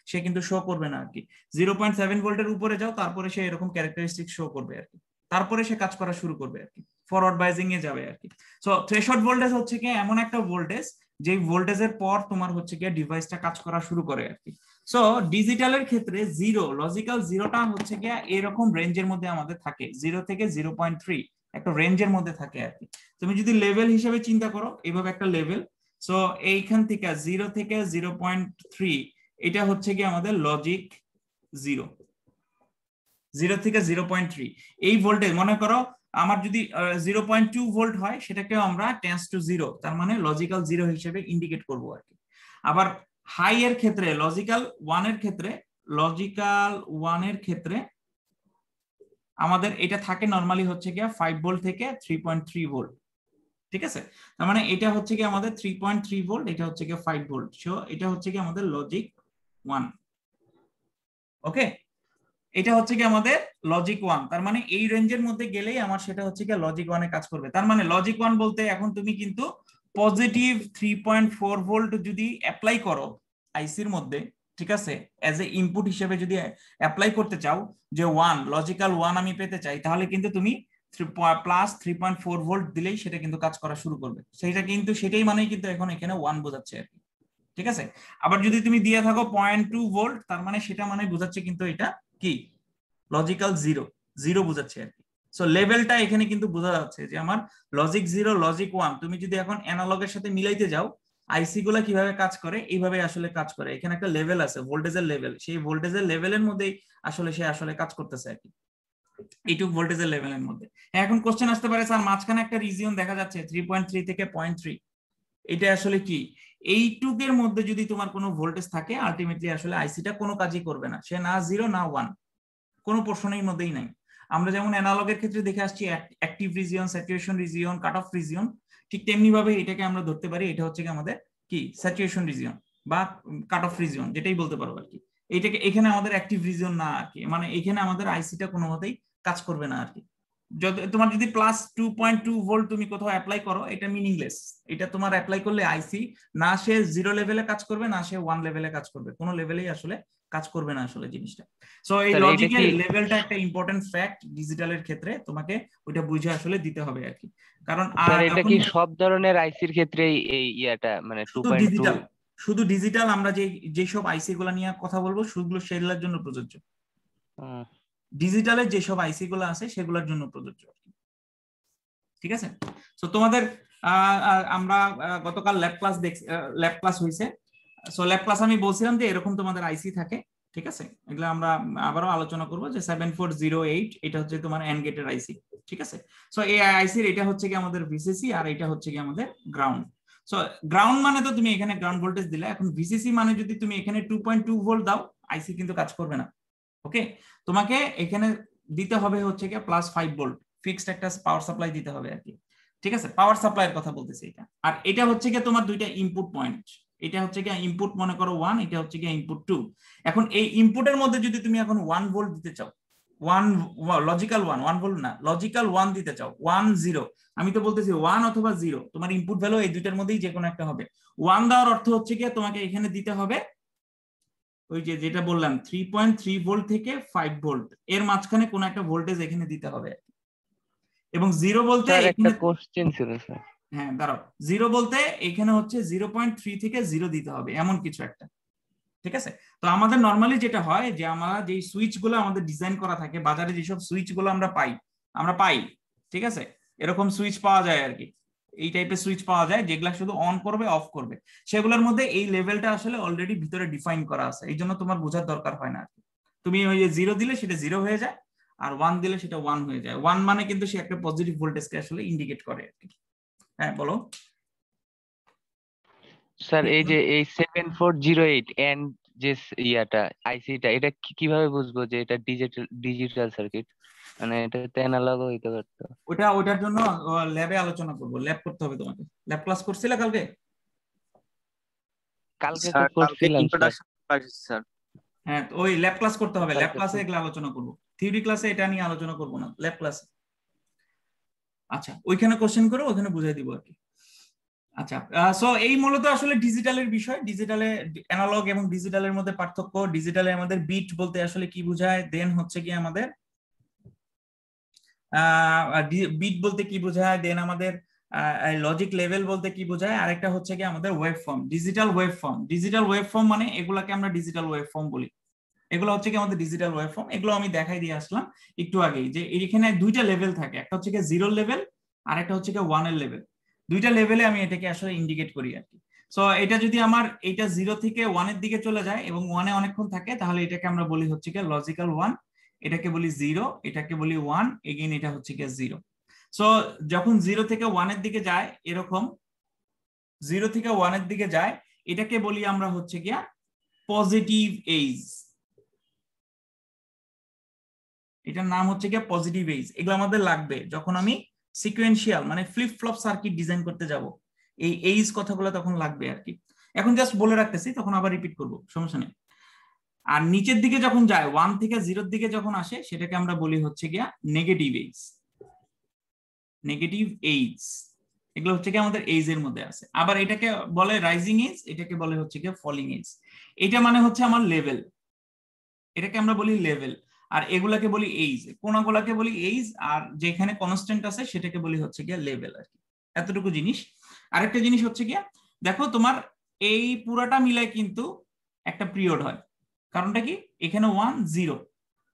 সে কিন্তু শো করবে না আর কি। 0.7 ভোল্টের উপরে যাও, তারপরে সে এরকম ক্যারেক্টারিস্টিক্স শো করবে আর কি, তারপরে সে কাজ করা শুরু করবে আর কি, ফরওয়ার্ড বাইজিং এ যাবে আর কি। সো থ্রেশহোল্ড ভোল্টেজ হচ্ছে কি এমন একটা ভোল্টেজ যে ভোল্টেজের পর তোমার হচ্ছে কি ডিভাইসটা কাজ করা শুরু করে আর কি। সো ডিজিটালের ক্ষেত্রে লজিক্যাল জিরোটা হচ্ছে কি এরকম রেঞ্জের মধ্যে আমাদের থাকে, 0 থেকে 0.3 একটা রেঞ্জের মধ্যে থাকে আর কি। তুমি যদি লেভেল হিসেবে চিন্তা করো, এইভাবে একটা লেভেল, সো এইখান থেকে 0 থেকে 0.3 এটা হচ্ছে কি আমাদের লজিক 0 থেকে 0.3 এই ভোল্টেজ। মনে করো আমার যদি 0.2 ভোল্ট হয় সেটাকেও আমরা টেন্স টু 0, তার মানে লজিক্যাল 0 হিসেবে ইন্ডিকেট করব আর কি। আবার হাই এর ক্ষেত্রে লজিক্যাল 1 এর ক্ষেত্রে আমাদের এটা থাকে নরমালি হচ্ছে কি 5 ভোল্ট থেকে 3.3 ভোল্ট। ঠিক আছে, তার মানে এটা হচ্ছে কি আমাদের 3.3 ভোল্ট, এটা হচ্ছে কি 5 ভোল্ট। সো এটা হচ্ছে কি আমাদের লজিক 1। ওকে, এটা হচ্ছে কি আমাদের লজিক 1। তার মানে এই রেঞ্জের মধ্যে গেলেই আমার সেটা হচ্ছে কি লজিক 1 এ কাজ করবে। তার মানে লজিক 1 বলতে এখন তুমি কিন্তু পজিটিভ 3.4 ভোল্ট যদি অ্যাপ্লাই করো আইসির মধ্যে, ঠিক আছে, অ্যাজ এ ইনপুট হিসেবে যদি অ্যাপ্লাই করতে চাও যে লজিক্যাল 1 আমি পেতে চাই, তাহলে কিন্তু তুমি প্লাস 3.4 ভোল্ট দিলেই সেটা কিন্তু কাজ করা শুরু করবে। সেটাই মানেই কিন্তু এখন এখানে 1 বোঝাচ্ছে আর কি। ঠিক আছে, আবার যদি তুমি দিয়ে থাকো 0.2 ভোল্ট, তার মানে সেটা মানে বোঝাচ্ছে কিন্তু এটা কি লজিক্যাল 0 বোঝাচ্ছে আর কি। সো লেভেলটা এখানে কিন্তু বোঝা যাচ্ছে যে আমার লজিক 0 লজিক 1। তুমি যদি এখন অ্যানালগের সাথে মিলাইতে যাও আইসি গুলা কিভাবে কাজ করে, এইভাবে আসলে কাজ করে। এখানে একটা লেভেল আছে, ভোল্টেজের লেভেল, সেই ভোল্টেজের লেভেলের মধ্যেই সে আসলে কাজ করতেছে আর কি, এইটুক ভোল্টেজের লেভেলের মধ্যে। এখন কোশ্চেন আসতে পারে স্যার মাঝখানে একটা রিজিয়ন দেখা যাচ্ছে 3.3 থেকে 0.3, এটা আসলে কি? এইটুকের মধ্যে যদি তোমার কোনো ভোল্টেজ থাকে আলটিমেটলি আসলে আইসিটা কোনো কাজই করবে না, সে না 0 না 1, কোনো পোর্শনের মধ্যেই নাই। আমরা যেমন অ্যানালগের ক্ষেত্রে দেখে আসছি active region, saturation region, cut off region, ঠিক তেমনি ভাবে এটাকে আমরা ধরতে পারি এটা হচ্ছে কি আমাদের কি স্যাচুরেশন রিজিয়ন বা কাট অফ রিজিয়ন, যেটাই বলতে পারো আর কি। এখানে আমাদের অ্যাক্টিভ রিজিয়ন না আর কি, মানে এখানে আমাদের আইসিটা কোনো মতেই কাজ করবে না আর কি। তোমার যদি প্লাস 2.2 ভোল্ট তুমি কোথাও অ্যাপ্লাই করো, এটা মিনিংলেস। এটা তোমার অ্যাপ্লাই করলে আইসি না সে 0 লেভেলে কাজ করবে না সে 1 লেভেলে কাজ করবে, কোনো লেভেলেই আসলে কাজ করবে না আসলে জিনিসটা। সো এই লজিক্যাল লেভেলটা একটা ইম্পর্টেন্ট ফ্যাক্ট ডিজিটালের ক্ষেত্রে, তোমাকে ওইটা বুঝে আসলে দিতে হবে আর কি। কারণ এটা কি সব ধরনের আইসির ক্ষেত্রে এই ইয়াটা মানে 2.2 শুধু ডিজিটাল আমরা যেসব আইসি গুলা নিয়ে কথা বলবো সেগুলোর জন্য প্রযোজ্য। ডিজিটালের যেসব আইসি গুলো আছে সেগুলোর জন্য প্রযোজ্য। ঠিক আছে, সো তোমাদের আমরা গতকাল ল্যাব ক্লাস হয়েছে। সো ল্যাব ক্লাস আমি বলছিলাম যে এরকম তোমাদের আইসি থাকে, ঠিক আছে, এগুলো আমরা আবারও আলোচনা করবো যে 7408 এটা হচ্ছে তোমার এন্ড গেটের আইসি। ঠিক আছে, সো এই আইসির এটা হচ্ছে কি আমাদের ভিসিসি আর এটা হচ্ছে কি আমাদের গ্রাউন্ড। সো গ্রাউন্ড মানে তো তুমি এখানে গ্রাউন্ড ভোল্টেজ দিলে, এখন ভিসিসি মানে যদি তুমি এখানে 2.2 ভোল্ট দাও আইসি কিন্তু কাজ করবে না। ওকে, তোমাকে এখানে দিতে হবে হচ্ছে কি প্লাস 5 ভোল্ট ফিক্সড একটা পাওয়ার সাপ্লাই দিতে হবে আর কি। ঠিক আছে, পাওয়ার সাপ্লাইয়ের কথা বলতেছি এটা। আর এটা হচ্ছে কি তোমার দুইটা ইনপুট পয়েন্ট, এটা হচ্ছে কি ইনপুট মনে করো 1, এটা হচ্ছে কি ইনপুট 2। এখন এই ইনপুটের মধ্যে যদি তুমি এখন 1 ভোল্ট দিতে চাও, লজিক্যাল 1 ভোল্ট না, লজিক্যাল 1 দিতে চাও, 1 0, আমি তো বলতেছি 1 অথবা 0, তোমার ইনপুট ভ্যালু এই দুইটার মধ্যেই যে কোনো একটা হবে। 1 দেওয়ার অর্থ হচ্ছে কি তোমাকে এখানে দিতে হবে ওই যেটা বললাম 3.3 ভোল্ট থেকে 5 ভোল্ট, এর মাঝখানে কোন একটা ভোল্টেজ এখানে দিতে হবে। এবং 0 বলতে একটা কোশ্চেন ছিল স্যার। হ্যাঁ দাঁড়াও, 0 বলতে এখানে হচ্ছে 0.3 থেকে 0 দিতে হবে এমন কিছু একটা। ঠিক আছে, তো আমাদের নরমালি যেটা হয় যে আমরা যেই সুইচ গুলো আমাদের ডিজাইন করা থাকে, বাজারে যেসব সুইচ গুলো আমরা পাই, ঠিক আছে, এরকম সুইচ পাওয়া যায় আর কি। এই টাইপের সুইচ পাওয়া যায় যেগুলা শুধু অন করবে অফ করবে, সেগুলোর মধ্যে এই লেভেলটা আসলে অলরেডি ভিতরে ডিফাইন করা আছে, এই জন্য তোমার বোঝার দরকার হয় না। তুমি ওই যে 0 দিলে সেটা 0 হয়ে যায়, আর 1 দিলে সেটা 1 হয়ে যায়। 1 মানে কিন্তু সে একটা পজিটিভ ভোল্টেজকে আসলে ইন্ডিকেট করে আর কি। হ্যাঁ বলো স্যার। এই যে এই 7408 এন্ড যে ইয়াটা আইসিটা, এটা কিভাবে বুঝবো যে এটা ডিজিটাল সার্কিট? মানে এটা তো অ্যানালগ হইতে পারতো। ওটার জন্য ল্যাবে আলোচনা করব, ল্যাব করতে হবে তোমাকে। ল্যাব ক্লাস করছিলে কালকে? কালকে তো স্যার কালকে করছিলাম স্যার। Introduction class sir. হ্যাঁ, তো ওই ল্যাব ক্লাস করতে হবে, ল্যাব কালকে ক্লাসে এগুলো আলোচনা করব, থিওরি ক্লাসে এটা নিয়ে আলোচনা করব না, ল্যাব ক্লাসে। আচ্ছা, ওইখানে কোশ্চেন করে ওখানে বুঝাই দিব আর কি। আচ্ছা, সো এই মূলত আসলে ডিজিটালের বিষয়, ডিজিটালে অ্যানালগ এবং ডিজিটালের মধ্যে পার্থক্য। ডিজিটালে আমাদের বিট বলতে আসলে কি বোঝায়, দেন হচ্ছে কি আমাদের বিট বলতে কি বোঝায়, দেন আমাদের লজিক লেভেল বলতে কি বোঝায়, আরেকটা হচ্ছে কি আমাদের wave form, digital wave form. Digital wave form মানে এগুলাকে আমরা ডিজিটাল ওয়েভ ফর্ম বলি, এগুলো হচ্ছে কি আমাদের ডিজিটাল ওয়েভ ফর্ম। এগুলো আমি দেখাই দিয়ে আসলাম একটু আগেই, যে এখানে দুইটা লেভেল থাকে, একটা হচ্ছে কি 0 লেভেল আর একটা হচ্ছে কি 1 এর লেভেল। দুইটা লেভেলে আমি এটাকে আসলে ইন্ডিকেট করি আর কি। সো এটা যদি আমার এটা 0 থেকে 1 এর দিকে চলে যায় এবং 1 এ অনেকক্ষণ থাকে, তাহলে এটাকে আমরা বলি হচ্ছে কি লজিক্যাল 1, এটাকে বলি 0, এটাকে বলি 1, এগেইন এটা হচ্ছে কি 0। সো যখন 0 থেকে 1 এর দিকে যায়, এরকম 0 থেকে 1 এর দিকে যায়, এটাকে বলি আমরা হচ্ছে গিয়া পজিটিভ এইজ, এটার নাম হচ্ছে গিয়ে পজিটিভ এইজ। এগুলো আমাদের লাগবে যখন আমি সিকোয়েন্সিয়াল মানে ফ্লিপ ফ্লপ সার্কিট ডিজাইন করতে যাব, এই এইজ কথাগুলো তখন লাগবে আর কি। এখন জাস্ট বলে রাখতেছি, তখন আবার রিপিট করব, সমস্যা নেই। আর নিচের দিকে যখন যায়, 1 থেকে 0 দিকে যখন আসে, সেটাকে আমরা বলি হচ্ছে গিয়া নেগেটিভ এইজ, নেগেটিভ এইজ। এগুলো হচ্ছে কি আমাদের এইজ এর মধ্যে আছে। আবার এটাকে বলে রাইজিং এইজ, এটাকে বলে হচ্ছে গিয়ে ফলিং এইজ। এটা মানে হচ্ছে আমার লেভেল, এটাকে আমরা বলি লেভেল। আর এগুলাকে বলি এইজ, কোনগুলাকে বলি এইজ, আর যেখানে কনস্ট্যান্ট আছে সেটাকে বলি হচ্ছে গিয়া লেভেল আর কি। এতটুকু জিনিস। আরেকটা জিনিস হচ্ছে গিয়া, দেখো তোমার এই পুরাটা মিলায় কিন্তু একটা পিরিয়ড হয়। কারণটা কি, এখানে 1 0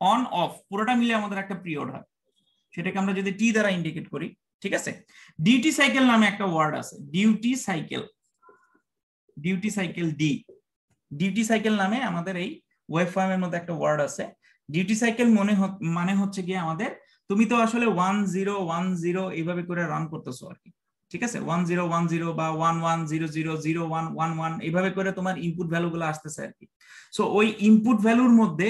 অন অফ পুরোটা মিলে আমাদের একটা পিরিয়ড হয়, সেটাকে আমরা যদি টি দ্বারা ইন্ডিকেট করি, ঠিক আছে। ডিউটি সাইকেল নামে একটা ওয়ার্ড আছে, duty cycle, duty cycle D, duty cycle নামে আমাদের এই ওয়েভ ফর্মের মধ্যে একটা ওয়ার্ড আছে। ডিউটি সাইকেল মানে হচ্ছে গিয়ে আমাদের, তুমি তো আসলে 1 0 1 0 এইভাবে করে রান করতেছো আর কি, ঠিক আছে। 1 0 1 0 বা 1 1 0 0 0 1 1 1 এইভাবে করে তোমার ইনপুট ভ্যালু গুলো আসতেছে আর কি। সো ওই ইনপুট ভ্যালুর মধ্যে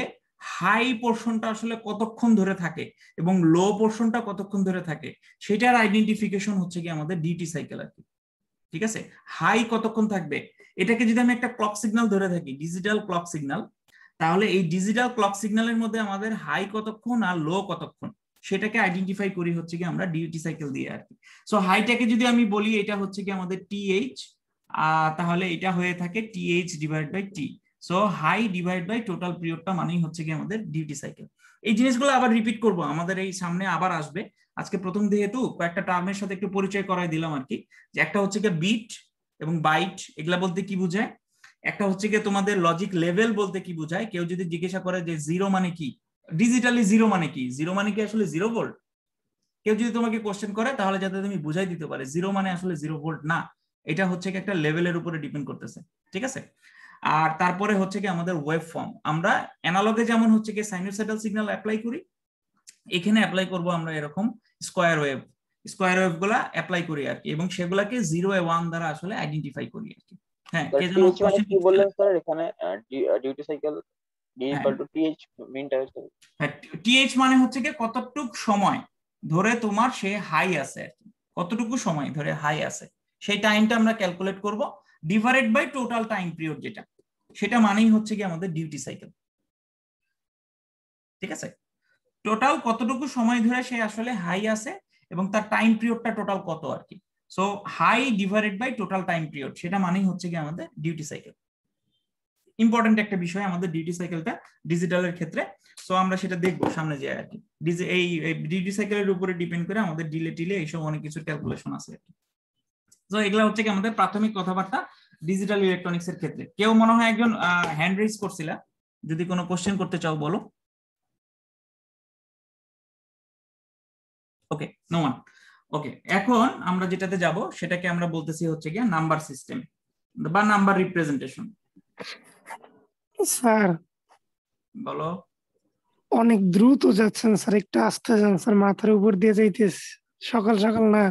হাই পোর্শনটা আসলে কতক্ষণ ধরে থাকে এবং লো পোর্শনটা কতক্ষণ ধরে থাকে, সেটার আইডেন্টিফিকেশন হচ্ছে কি আমাদের ডিউটি সাইকেল আর কি, ঠিক আছে। হাই কতক্ষণ থাকবে, এটাকে যদি আমি একটা ক্লক সিগন্যাল ধরে থাকি, ডিজিটাল ক্লক সিগন্যাল, তাহলে এই ডিজিটাল ক্লক সিগন্যালের মধ্যে আমাদের হাই কতক্ষণ আর লো কতক্ষণ সেটাকে আইডেন্টিফাই করি হচ্ছে কি আমরা ডিউটি সাইকেল দিয়ে আর কি। সো হাইটাকে যদি আমি বলি এটা হচ্ছে কি আমাদের টিএইচ, তাহলে এটা হয়ে থাকে TH divide by T. So high divide by total পিরিয়ডটা মানেই হচ্ছে কি আমাদের ডিউটি সাইকেল। এই জিনিসগুলো আবার রিপিট করব, আমাদের এই সামনে আবার আসবে। আজকে প্রথম যেহেতু কয়েকটা টার্মের সাথে একটু পরিচয় করাই দিলাম আর কি, যে একটা হচ্ছে কি বিট এবং বাইট, এগুলা বলতে কি বোঝায়। একটা হচ্ছে কি তোমাদের লজিক লেভেল বলতে কি বোঝায়, কেউ যদি জিজ্ঞাসা করে যে 0 মানে কি, ডিজিটালি 0 মানে কি, 0 মানে কি আসলে 0 ভোল্ট, কেউ যদি তোমাকে কোশ্চেন করে তাহলে যাতে তুমি বুঝাই দিতে পারে 0 মানে আসলে 0 ভোল্ট না, এটা হচ্ছে কি একটা লেভেলের উপরে ডিপেন্ড করতেছে, ঠিক আছে। আর তারপরে হচ্ছে কি আমাদের ওয়েভ ফর্ম, আমরা অ্যানালগে যেমন হচ্ছে কি সাইনোসয়েডাল সিগন্যাল অ্যাপ্লাই করি, এখানে অ্যাপ্লাই করব আমরা এরকম স্কয়ার ওয়েভ, স্কয়ার ওয়েভ গুলা অ্যাপ্লাই করি আর কি, এবং সেগুলাকে 0 এ 1 দ্বারা আসলে আইডেন্টিফাই করি আর কি। হ্যাঁ, কে যেন টিএইচ মানে কোশ্চেন কি বললেন স্যার এখানে? ডিউটি সাইকেল ডি হ্যাঁ equal to TH mean time. TH মানে হচ্ছে কি কতটুকু সময় ধরে তোমার সে হাই আছে আর কি, কতটুকু সময় ধরে হাই আছে সেই টাইমটা আমরা ক্যালকুলেট করব divided by total time period, যেটা সেটা মানেই হচ্ছে কি আমাদের ডিউটি সাইকেল, ঠিক আছে। টোটাল কতটুকু সময় ধরে সে আসলে হাই আছে এবং তার টাইম পিরিয়ডটা টোটাল কত আর কি। So high divided by total time period, সেটা মানেই হচ্ছে কি আমাদের ডিউটি সাইকেল। ইম্পর্টেন্ট একটা বিষয় আমাদের ডিউটি সাইকেলটা ডিজিটালের ক্ষেত্রে। সো আমরা সেটা দেখবো সামনে যে আর কি, এই ডিউটি সাইকেলের উপরে ডিপেন্ড করে আমাদের ডিলে টিলে এইসব অনেক কিছুর ক্যালকুলেশন আছে আর কি। তো এগুলা হচ্ছে কি আমাদের প্রাথমিক কথাবার্তা ডিজিটাল ইলেকট্রনিক্স এর ক্ষেত্রে। কেউ মনে হয় একজন হ্যান্ড রেজ করছিল, যদি কোনো কোশ্চেন করতে চাও বলো। ওকে, নো ওয়ান। ওকে, এখন আমরা যেটাতে যাব সেটাকে আমরা বলতেছি হচ্ছে গিয়ে নাম্বার সিস্টেম বা নাম্বার রিপ্রেজেন্টেশন। স্যার বলো। অনেক দ্রুত যাচ্ছেন স্যার, একটু আস্তে যান স্যার, মাথার উপর দিয়ে যাইতেছে, সকাল সকাল না।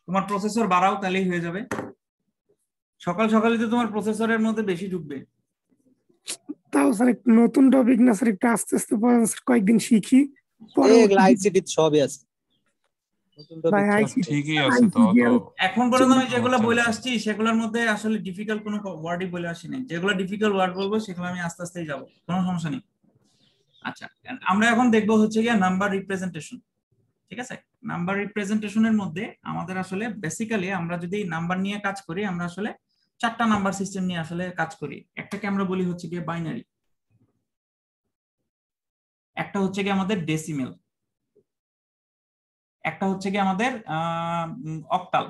তোমার প্রসেসর বাড়াও, তাহলেই হয়ে যাবে। সকাল সকালে তো তোমার প্রসেসরের মধ্যে বেশি ঢুকবে। তাও স্যার একটু নতুন টপিক না স্যার, একটু আস্তে আস্তে পড়ান স্যার, কয়েকদিন শিখি পরে আইসিটি সবই আছে। ভাই ঠিকই আছে তো। এখন পর্যন্ত আমি যেগুলো বলে আসছি সেগুলোর মধ্যে আসলে ডিফিকাল্ট কোনো ওয়ার্ডই বলে আসি নাই। যেগুলো ডিফিকাল্ট ওয়ার্ড বলবো সেগুলো আমি আস্তে আস্তেই যাব, কোনো সমস্যা নেই। আচ্ছা, আমরা এখন দেখবো হচ্ছে গিয়ে নাম্বার রিপ্রেজেন্টেশন। ঠিক আছে, নাম্বার রিপ্রেজেন্টেশনের মধ্যে আমাদের আসলে বেসিক্যালি আমরা যদি নাম্বার নিয়ে কাজ করি, আমরা আসলে 4টা নাম্বার সিস্টেম নিয়ে আসলে কাজ করি। একটাকে আমরা বলি হচ্ছে গিয়ে বাইনারি, একটা হচ্ছে গিয়ে আমাদের ডেসিমেল, একটা হচ্ছে গিয়ে আমাদের অক্টাল,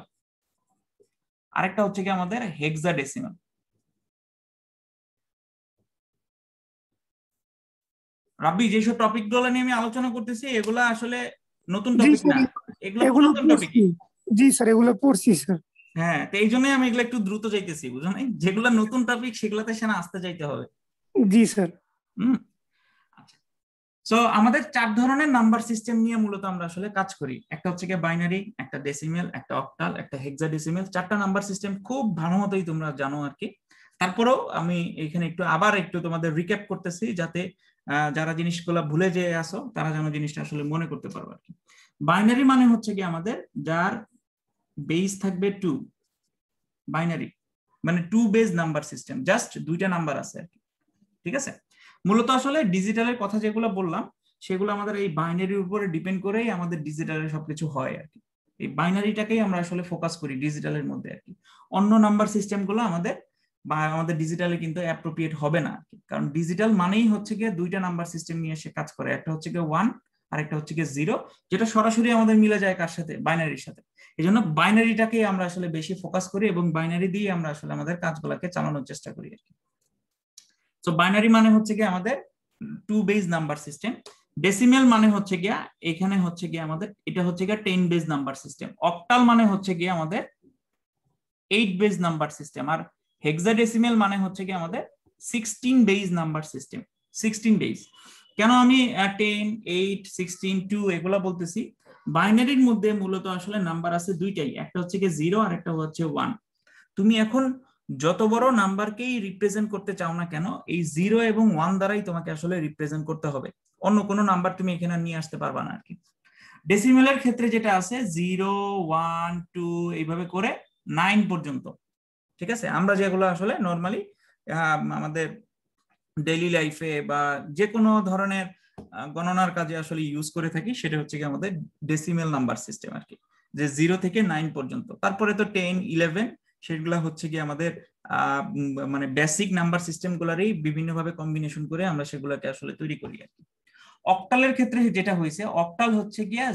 আরেকটা হচ্ছে গিয়ে আমাদের হেক্সাডেসিমাল। রাব্বি, যেসব টপিক গুলো নিয়ে আমি আলোচনা করতেছি এগুলা আসলে নতুন টপিক না, এগুলো পুরাতন টপিক। জি স্যার, এগুলো পড়ছি স্যার। হ্যাঁ, তো এই জন্যই আমি এগুলো একটু দ্রুত যাইতেছি, বুঝো নাই? যেগুলো নতুন টপিক সেগুলোতে সেনা আসতে যাইতে হবে। জি স্যার। আচ্ছা, সো আমাদের 4 ধরনের নাম্বার সিস্টেম নিয়ে মূলত আমরা আসলে কাজ করি। একটা হচ্ছে গিয়ে বাইনারি, একটা ডেসিমেল, একটা অক্টাল, একটা হেক্সাডেসিমেল। 4টা নাম্বার সিস্টেম খুব ভালো মতোই তোমরা জানো আর কি। তারপরেও আমি এখানে একটু তোমাদের রিক্যাপ করতেছি, যাতে যারা জিনিসগুলো ভুলে যেয়ে আসো তারা যেন জিনিসটা আসলে মনে করতে পারো আর কি। বাইনারি মানে হচ্ছে কি আমাদের যার বেস থাকবে 2, বাইনারি মানে 2 বেস নাম্বার সিস্টেম, জাস্ট 2টা নাম্বার আছে আর কি। ঠিক আছে, মূলত আসলে ডিজিটালের কথা যেগুলো বললাম সেগুলো আমাদের এই বাইনারির উপরে ডিপেন্ড করেই আমাদের ডিজিটালের সবকিছু হয় আর কি। এই বাইনারিটাকেই আমরা আসলে ফোকাস করি ডিজিটালের মধ্যে আর কি। অন্য নাম্বার সিস্টেমগুলো আমাদের ডিজিটালে কিন্তু অ্যাপ্রোপ্রিয়েট হবে না আর কি, কারণ ডিজিটাল মানেই হচ্ছে গিয়ে 2টা নাম্বার সিস্টেম নিয়ে এসে কাজ করে। একটা হচ্ছে গিয়ে 1 আর একটা হচ্ছে গিয়ে 0, যেটা সরাসরি আমাদের মিলে যায় কার সাথে? বাইনারির সাথে। এই জন্য বাইনারিটাকে আমরা আসলে বেশি ফোকাস করি এবং বাইনারি দিয়ে আমরা আসলে আমাদের কাজগুলোকে চালানোর চেষ্টা করি আর কি। সো বাইনারি মানে হচ্ছে গিয়ে আমাদের 2 বেস নাম্বার সিস্টেম। ডেসিমেল মানে হচ্ছে গিয়া এখানে হচ্ছে গিয়ে আমাদের এটা হচ্ছে গিয়া 10 বেস নাম্বার সিস্টেম। অক্টাল মানে হচ্ছে গিয়ে আমাদের 8 বেস নাম্বার সিস্টেম। আর হেক্সাডেসিমেল মানে হচ্ছে গিয়ে আমাদের 16 বেস নাম্বার সিস্টেম। 16 বেস কেন আমি 10, 8, 16, 2 এগুলা বলতেছি? বাইনারির মধ্যে মূলত আসলে নাম্বার আছে 2টাই, একটা হচ্ছে গিয়ে 0 আর একটা হচ্ছে 1। তুমি এখন যত বড় নাম্বারকেই রিপ্রেজেন্ট করতে চাও না কেন, এই 0 এবং 1 দ্বারাই তোমাকে আসলে রিপ্রেজেন্ট করতে হবে, অন্য কোনো নাম্বার তুমি এখানে নিয়ে আসতে পারবা না আর কি। ডেসিমেলের ক্ষেত্রে যেটা আছে 0, 1, 2 এইভাবে করে 9 পর্যন্ত। ঠিক আছে, আমরা যেগুলো আসলে নর্মালি আমাদের ডেইলি লাইফে বা যে কোনো ধরনের গণনার কাজে আসলে ইউজ করে থাকি, সেটা হচ্ছে কি আমাদের ডেসিমেল নাম্বার সিস্টেম আর কি, যে 0 থেকে 9 পর্যন্ত। তারপরে তো 10, 11 সেগুলা হচ্ছে কি আমাদের মানে বেসিক নাম্বার সিস্টেম গুলারই বিভিন্নভাবে কম্বিনেশন করে আমরা সেগুলোকে আসলে তৈরি করি আর কি। অক্টালের ক্ষেত্রে যেটা হয়েছে, অক্টাল হচ্ছে গিয়া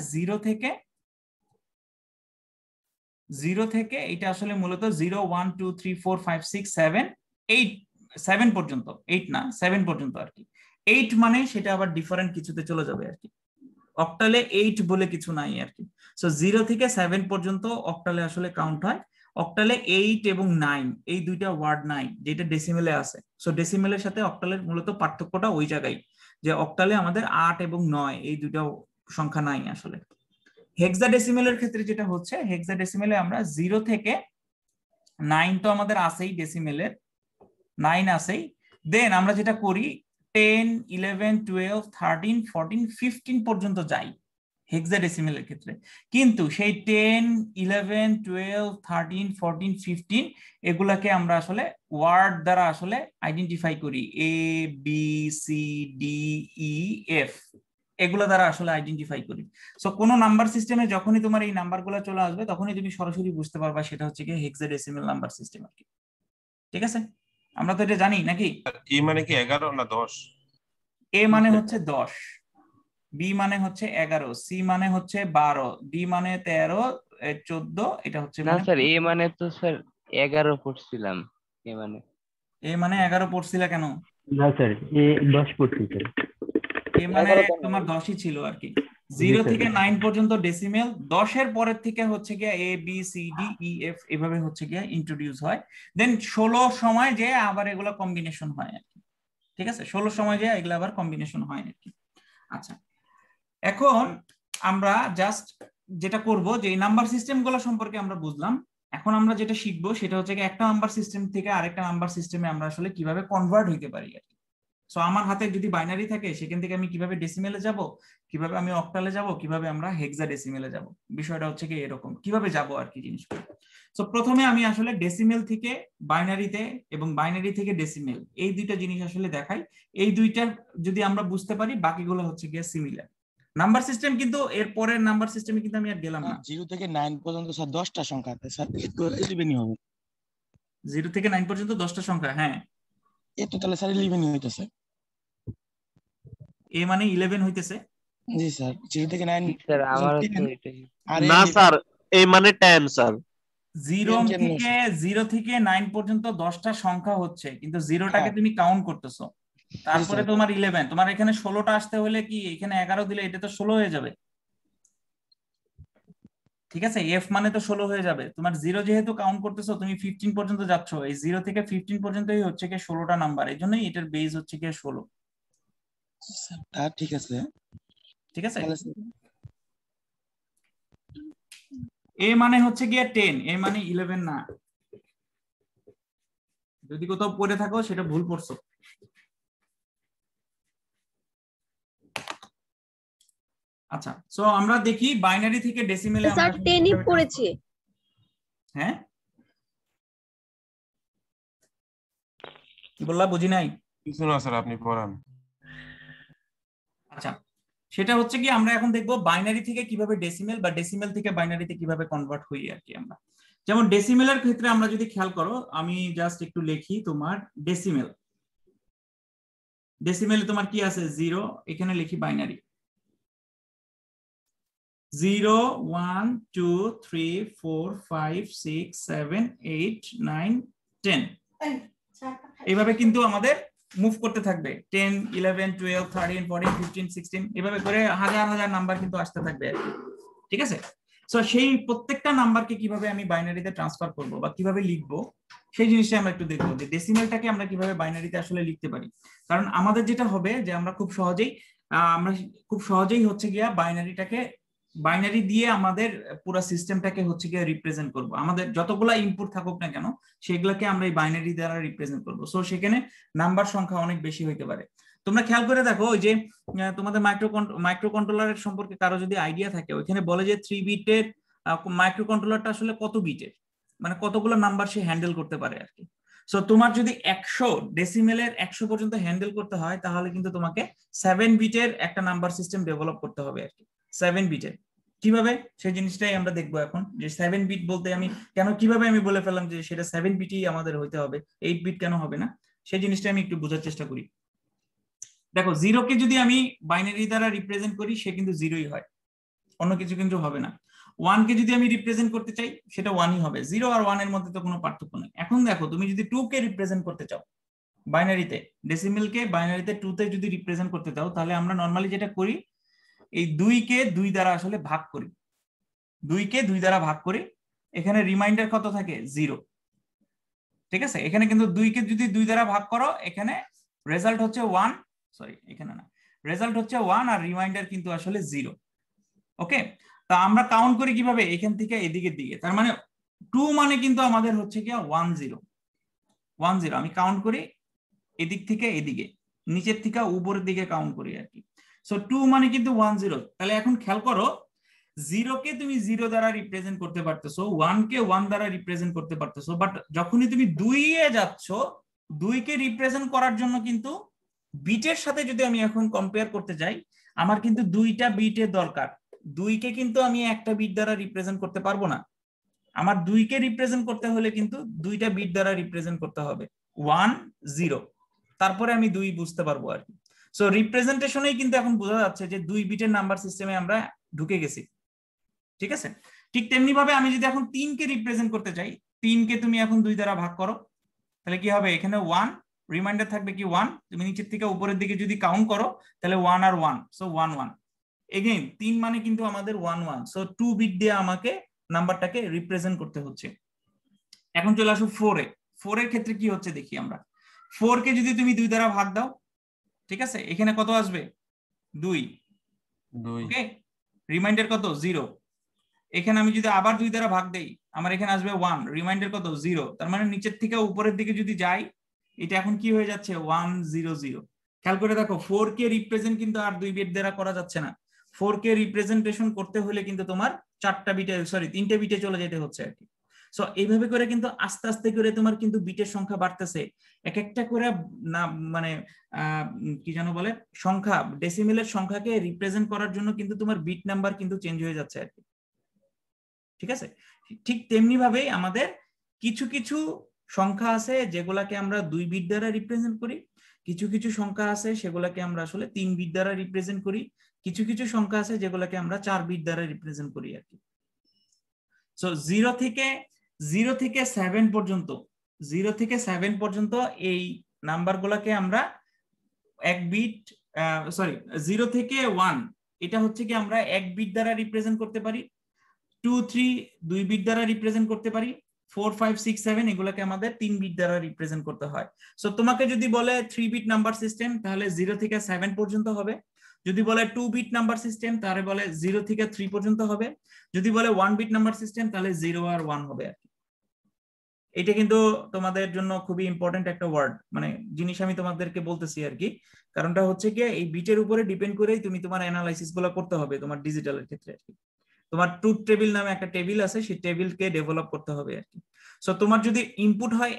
0 থেকে এটা আসলে মূলত 0, 1, 2, 3, 4, 5, 6, 7, 8, 7 পর্যন্ত, 8 না 7 পর্যন্ত আর কি। 8 মানে সেটা আবার ডিফারেন্ট কিছুতে চলে যাবে আর কি। অক্টালে 8 বলে কিছু নাই আর কি। সো 0 থেকে 7 পর্যন্ত অক্টালে আসলে কাউন্ট হয়। অক্টালে 8 এবং 9 এই দুইটা ওয়ার্ড নাই, যেটা ডেসিমেলে আছে। সো ডেসিমেলের সাথে অক্টালের মূলত পার্থক্যটা ওই জায়গায়, যে অক্টালে আমাদের 8 এবং 9 এই দুইটা সংখ্যা নাই আসলে। হেক্সাডেসিমেলের ক্ষেত্রে যেটা হচ্ছে, হেক্সাডেসিমেলে আমরা 0 থেকে 9 তো আমাদের আছেই, ডেসিমেলের 9 আছেই। দেন আমরা যেটা করি 10, 11, 12, 13, 14, 15 পর্যন্ত যাই হেক্সাডেসিমেলের ক্ষেত্রে। কিন্তু সেই 10, 11, 12, 13, 14, 15 এগুলাকে আমরা আসলে ওয়ার্ড দ্বারা আসলে আইডেন্টিফাই করি, A, B, C, D, E, F এগুলো দ্বারা আসলে আইডেন্টিফাই করি। সো কোনো নাম্বার সিস্টেমে যখনই তোমার এই নাম্বারগুলো চলে আসবে তখনই তুমি সরাসরি বুঝতে পারবা সেটা হচ্ছে কি হেক্সাডেসিমেল নাম্বার সিস্টেম আর কি। ঠিক আছে, আমরা তো এটা জানি নাকি? এ মানে কি 11 না 10? এ মানে হচ্ছে 10, বি মানে হচ্ছে 11, সি মানে হচ্ছে 12, ডি মানে 13, 14, এটা হচ্ছে না স্যার, এ মানে তো স্যার 11 পড়ছিলাম। এ মানে 11 পড়ছিলা কেন? না স্যার, এ 10 পড়ছি স্যার। এ মানে তোমার 10ই ছিল আর কি। 0 থেকে 9 পর্যন্ত ডেসিমেল, 10 এর পরের থেকে হচ্ছে গিয়া A B C D E F এভাবে হচ্ছে গিয়া ইন্ট্রোডিউস হয়। দেন 16 সময় যে আবার এগুলো কম্বিনেশন হয় আর কি। ঠিক আছে, 16 সময় যে এগুলো আবার কম্বিনেশন হয় আর কি। আচ্ছা, এখন আমরা জাস্ট যেটা করব যে এই নাম্বার সিস্টেম গুলো সম্পর্কে আমরা বুঝলাম। এখন আমরা যেটা শিখবো সেটা হচ্ছে কি একটা নাম্বার সিস্টেম থেকে আরেকটা নাম্বার সিস্টেমে আমরা আসলে কিভাবে কনভার্ট হইতে পারি আর কি। সো আমার হাতে যদি বাইনারি থাকে সেখান থেকে আমি কিভাবে ডেসিমেলে যাব, কিভাবে আমি অক্টালে যাব, কিভাবে আমরা হেক্সাডেসিমেলে যাব, বিষয়টা হচ্ছে কি এরকম কিভাবে যাব আর কি জিনিসগুলো। সো প্রথমে আমি আসলে ডেসিমেল থেকে বাইনারিতে এবং বাইনারি থেকে ডেসিমেল এই দুইটা জিনিস আসলে দেখাই। এই দুইটা যদি আমরা বুঝতে পারি বাকিগুলো হচ্ছে গিয়ে সিমিলার। নাম্বার সিস্টেম কিন্তু এর পরের নাম্বার সিস্টেমে কিন্তু আমি আর গেলাম না। 0 থেকে 9 পর্যন্ত স্যার 10টা সংখ্যা আছে স্যার, তো 11ই হবে। 0 থেকে 9 পর্যন্ত 10টা সংখ্যা, হ্যাঁ। এ তো তাহলে স্যার 11ই হইতেছে। এ মানে 11 হইতেছে। জি স্যার, 0 থেকে 9 স্যার আমার তো এটাই। না স্যার, এই মানে 10 স্যার। 0 থেকে 9 পর্যন্ত 10টা সংখ্যা হচ্ছে, কিন্তু 0টাকে তুমি কাউন্ট করতেছো, তারপরে তোমার 11, তোমার এখানে 16টা আসতে হলে কি এখানে 11 দিলে এটা তো 16 হয়ে যাবে। ঠিক আছে, এফ মানে তো 16 হয়ে যাবে। তোমার 0 যেহেতু কাউন্ট করতেছো তুমি 15 পর্যন্ত যাচ্ছ, এই 0 থেকে 15 পর্যন্তই হচ্ছে কি 16টা নাম্বার, এই জন্যই এটার বেস হচ্ছে কি 16। ঠিক আছে, ঠিক আছে। এ মানে হচ্ছে গিয়ে 10, এ মানে 11 না। যদি কোথাও পড়ে থাকো সেটা ভুল পড়ছো। আচ্ছা, সো আমরা দেখি বাইনারি থেকে ডেসিমেলে আমরা স্যার 10ই পড়েছি। হ্যাঁ কি বললা, বুঝি নাই। কিছু না স্যার, আপনি পড়ান। আচ্ছা, সেটা হচ্ছে কি আমরা এখন দেখবো বাইনারি থেকে কিভাবে ডেসিমেল বা ডেসিমেল থেকে বাইনারিতে কিভাবে কনভার্ট হই আর কি আমরা। যেমন ডেসিমেলের ক্ষেত্রে আমরা যদি খেয়াল করো, আমি জাস্ট একটু লিখি তোমার ডেসিমেল। ডেসিমেলে তোমার কি আছে 0, এখানে লিখি বাইনারি 0 1 2 3 4 5 6 7 8 9 10 এইভাবে কিন্তু আমাদের মুভ করতে থাকবে। 10 11 12 13 14 15 16 এভাবে করে হাজার হাজার নাম্বার কিন্তু আসতে থাকবে আর কি। ঠিক আছে, সো সেই প্রত্যেকটা নাম্বারকে কিভাবে আমি বাইনারিতে ট্রান্সফার করব বা কিভাবে লিখবো সেই জিনিসটা আমরা একটু দেখবো, যে ডেসিমেলটাকে আমরা কিভাবে বাইনারিতে আসলে লিখতে পারি। কারণ আমাদের যেটা হবে যে আমরা খুব সহজেই হচ্ছে গিয়া বাইনারি দিয়ে আমাদের পুরো সিস্টেমটাকে হচ্ছে গিয়ে রিপ্রেজেন্ট করব। আমাদের যতগুলা ইনপুট থাকুক না কেন সেগুলোকে আমরা এই বাইনারি দ্বারা রিপ্রেজেন্ট করব। সো সেখানে নাম্বার সংখ্যা অনেক বেশি হইতে পারে। তোমরা খেয়াল করে দেখো, ওই যে তোমাদের মাইক্রো কন্ট্রোলারের সম্পর্কে কারো যদি আইডিয়া থাকে, ওইখানে বলে যে 3 বিটের মাইক্রো কন্ট্রোলারটা আসলে কত বিটের, মানে কতগুলো নাম্বার সে হ্যান্ডেল করতে পারে আর কি। সো তোমার যদি 100 ডেসিমেলের 100 পর্যন্ত হ্যান্ডেল করতে হয় তাহলে কিন্তু তোমাকে 7 বিটের একটা নাম্বার সিস্টেম ডেভেলপ করতে হবে আর কি। 7 বিটের কিভাবে সেই জিনিসটাই আমরা দেখবো এখন, যে 7 বিট বলতে আমি কিভাবে আমি বলে ফেললাম যে সেটা 7 বিটই আমাদের হইতে হবে, 8 বিট কেন হবে না, সেই জিনিসটা আমি একটু বোঝার চেষ্টা করি। দেখো 0 কে যদি আমি বাইনারি দ্বারা রিপ্রেজেন্ট করি সে কিন্তু 0ই হয়, অন্য কিছু কিন্তু হবে না। 1 কে যদি আমি রিপ্রেজেন্ট করতে চাই সেটা 1ই হবে। 0 আর 1 এর মধ্যে তো কোনো পার্থক্য নেই। এখন দেখো তুমি যদি 2 কে রিপ্রেজেন্ট করতে চাও বাইনারিতে, ডেসিমেলকে বাইনারিতে 2 তে যদি রিপ্রেজেন্ট করতে চাও তাহলে আমরা নরমালি যেটা করি এই 2 কে 2 দ্বারা আসলে ভাগ করি। 2 কে 2 দ্বারা ভাগ করি, এখানে রিমাইন্ডার কত থাকে 0। ঠিক আছে, এখানে কিন্তু 2 কে যদি 2 দ্বারা ভাগ করো এখানে রেজাল্ট হচ্ছে 1, সরি এখানে না, রেজাল্ট হচ্ছে 1 আর রিমাইন্ডার কিন্তু আসলে 0। ওকে, তা আমরা কাউন্ট করি কিভাবে, এখান থেকে এদিকের দিকে, তার মানে 2 মানে কিন্তু আমাদের হচ্ছে কি 1 0 1 0। আমি কাউন্ট করি এদিক থেকে এদিকে, নিচের থেকে উপরের দিকে কাউন্ট করি আর কি। সো 2 মানে কিন্তু 1 0। তাহলে এখন খেয়াল করো 0 কে তুমি 0 দ্বারা রিপ্রেজেন্ট করতে পারতেছো, 1 কে 1 দ্বারা রিপ্রেজেন্ট করতে পারতেছো, বাট যখনই তুমি 2 এ যাচ্ছ 2 কে রিপ্রেজেন্ট করার জন্য কিন্তু বিটের সাথে যদি আমি এখন কম্পেয়ার করতে যাই আমার কিন্তু 2টা বিটের দরকার। 2 কে কিন্তু আমি একটা বিট দ্বারা রিপ্রেজেন্ট করতে পারবো না, আমার 2 কে রিপ্রেজেন্ট করতে হলে কিন্তু 2টা বিট দ্বারা রিপ্রেজেন্ট করতে হবে 1 0, তারপরে আমি 2 বুঝতে পারবো আর কি। সো রিপ্রেজেন্টেশনেই কিন্তু এখন বোঝা যাচ্ছে যে 2 বিটের নাম্বার সিস্টেমে আমরা ঢুকে গেছি। ঠিক আছে, ঠিক তেমনি ভাবে আমি যদি এখন 3 কে রিপ্রেজেন্ট করতে চাই, 3 কে তুমি এখন 2 দ্বারা ভাগ করো তাহলে কি হবে, এখানে 1 রিমাইন্ডার থাকবে কি 1, তুমি নিচের থেকে উপরের দিকে যদি কাউন্ট করো তাহলে 1 আর 1, সো 1 1। এগেইন 3 মানে কিন্তু আমাদের 1 1, সো 2 বিট দিয়ে আমাকে নাম্বারটাকে রিপ্রেজেন্ট করতে হচ্ছে। এখন চলে আসো 4 এ। 4 এর ক্ষেত্রে কি হচ্ছে দেখি আমরা। 4 কে যদি তুমি 2 দ্বারা ভাগ দাও, ঠিক আছে, এখানে কত আসবে? 2। ওকে, রিমাইন্ডার কত? 0। এখানে আমি যদি আবার 2 দ্বারা ভাগ দেই, আমার এখানে আসবে 1, রিমাইন্ডার কত? 0। তার মানে নিচের থেকে উপরের দিকে যদি যাই, এটা এখন কি হয়ে যাচ্ছে? 1 0 0। খেয়াল করে দেখো, 4 কে রিপ্রেজেন্ট কিন্তু আর 2 বিট দ্বারা করা যাচ্ছে না। 4 কে রিপ্রেজেন্টেশন করতে হলে কিন্তু তোমার 3টা বিটে চলে যেতে হচ্ছে আর কি। সো এইভাবে করে কিন্তু আস্তে আস্তে করে তোমার কিন্তু বিটের সংখ্যা বাড়তেছে। এক একটা করে না মানে কি যেন বলে, সংখ্যা, ডেসিমেলের সংখ্যাকে রিপ্রেজেন্ট করার জন্য কিন্তু তোমার বিট নাম্বার কিন্তু চেঞ্জ হয়ে যাচ্ছে আর কি। ঠিক আছে, ঠিক তেমনি ভাবেই আমাদের কিছু কিছু সংখ্যা আছে যেগুলাকে আমরা 2 বিট দ্বারা রিপ্রেজেন্ট করি, কিছু কিছু সংখ্যা আছে সেগুলাকে আমরা আসলে 3 বিট দ্বারা রিপ্রেজেন্ট করি, কিছু কিছু সংখ্যা আছে যেগুলাকে আমরা 4 বিট দ্বারা রিপ্রেজেন্ট করি আর কি। সো 0 থেকে 7 পর্যন্ত, 0 থেকে 7 পর্যন্ত এই নাম্বারগুলোকে আমরা 1 বিট 0 থেকে 1, এটা হচ্ছে কি আমরা 1 বিট দ্বারা রিপ্রেজেন্ট করতে পারি। 2 3 2 বিট দ্বারা রিপ্রেজেন্ট করতে পারি। 4 5 6 7 এগুলোকে আমাদের 3 বিট দ্বারা রিপ্রেজেন্ট করতে হয়। সো তোমাকে যদি বলে 3 বিট নাম্বার সিস্টেম, তাহলে 0 থেকে 7 পর্যন্ত হবে। যদি বলে 2 বিট নাম্বার সিস্টেম, তাহলে বলে 0 থেকে 3 পর্যন্ত হবে। যদি বলে 1 বিট নাম্বার সিস্টেম, তাহলে 0 আর 1 হবে আর কি। এটা কিন্তু তোমাদের জন্য খুবই ইম্পর্টেন্ট একটা ওয়ার্ড, মানে জিনিস আমি তোমাদেরকে বলতেছি আর কি। কারণটা হচ্ছে কি, এই বিটের উপরে ডিপেন্ড করেই তুমি তোমার অ্যানালাইসিস গুলো করতে হবে তোমার ডিজিটালের ক্ষেত্রে আর কি। তোমার ট্রুথ টেবিল নামে একটা টেবিল আছে, সেই টেবিলকে ডেভেলপ করতে হবে আর কি। সো তোমার যদি ইনপুট হয়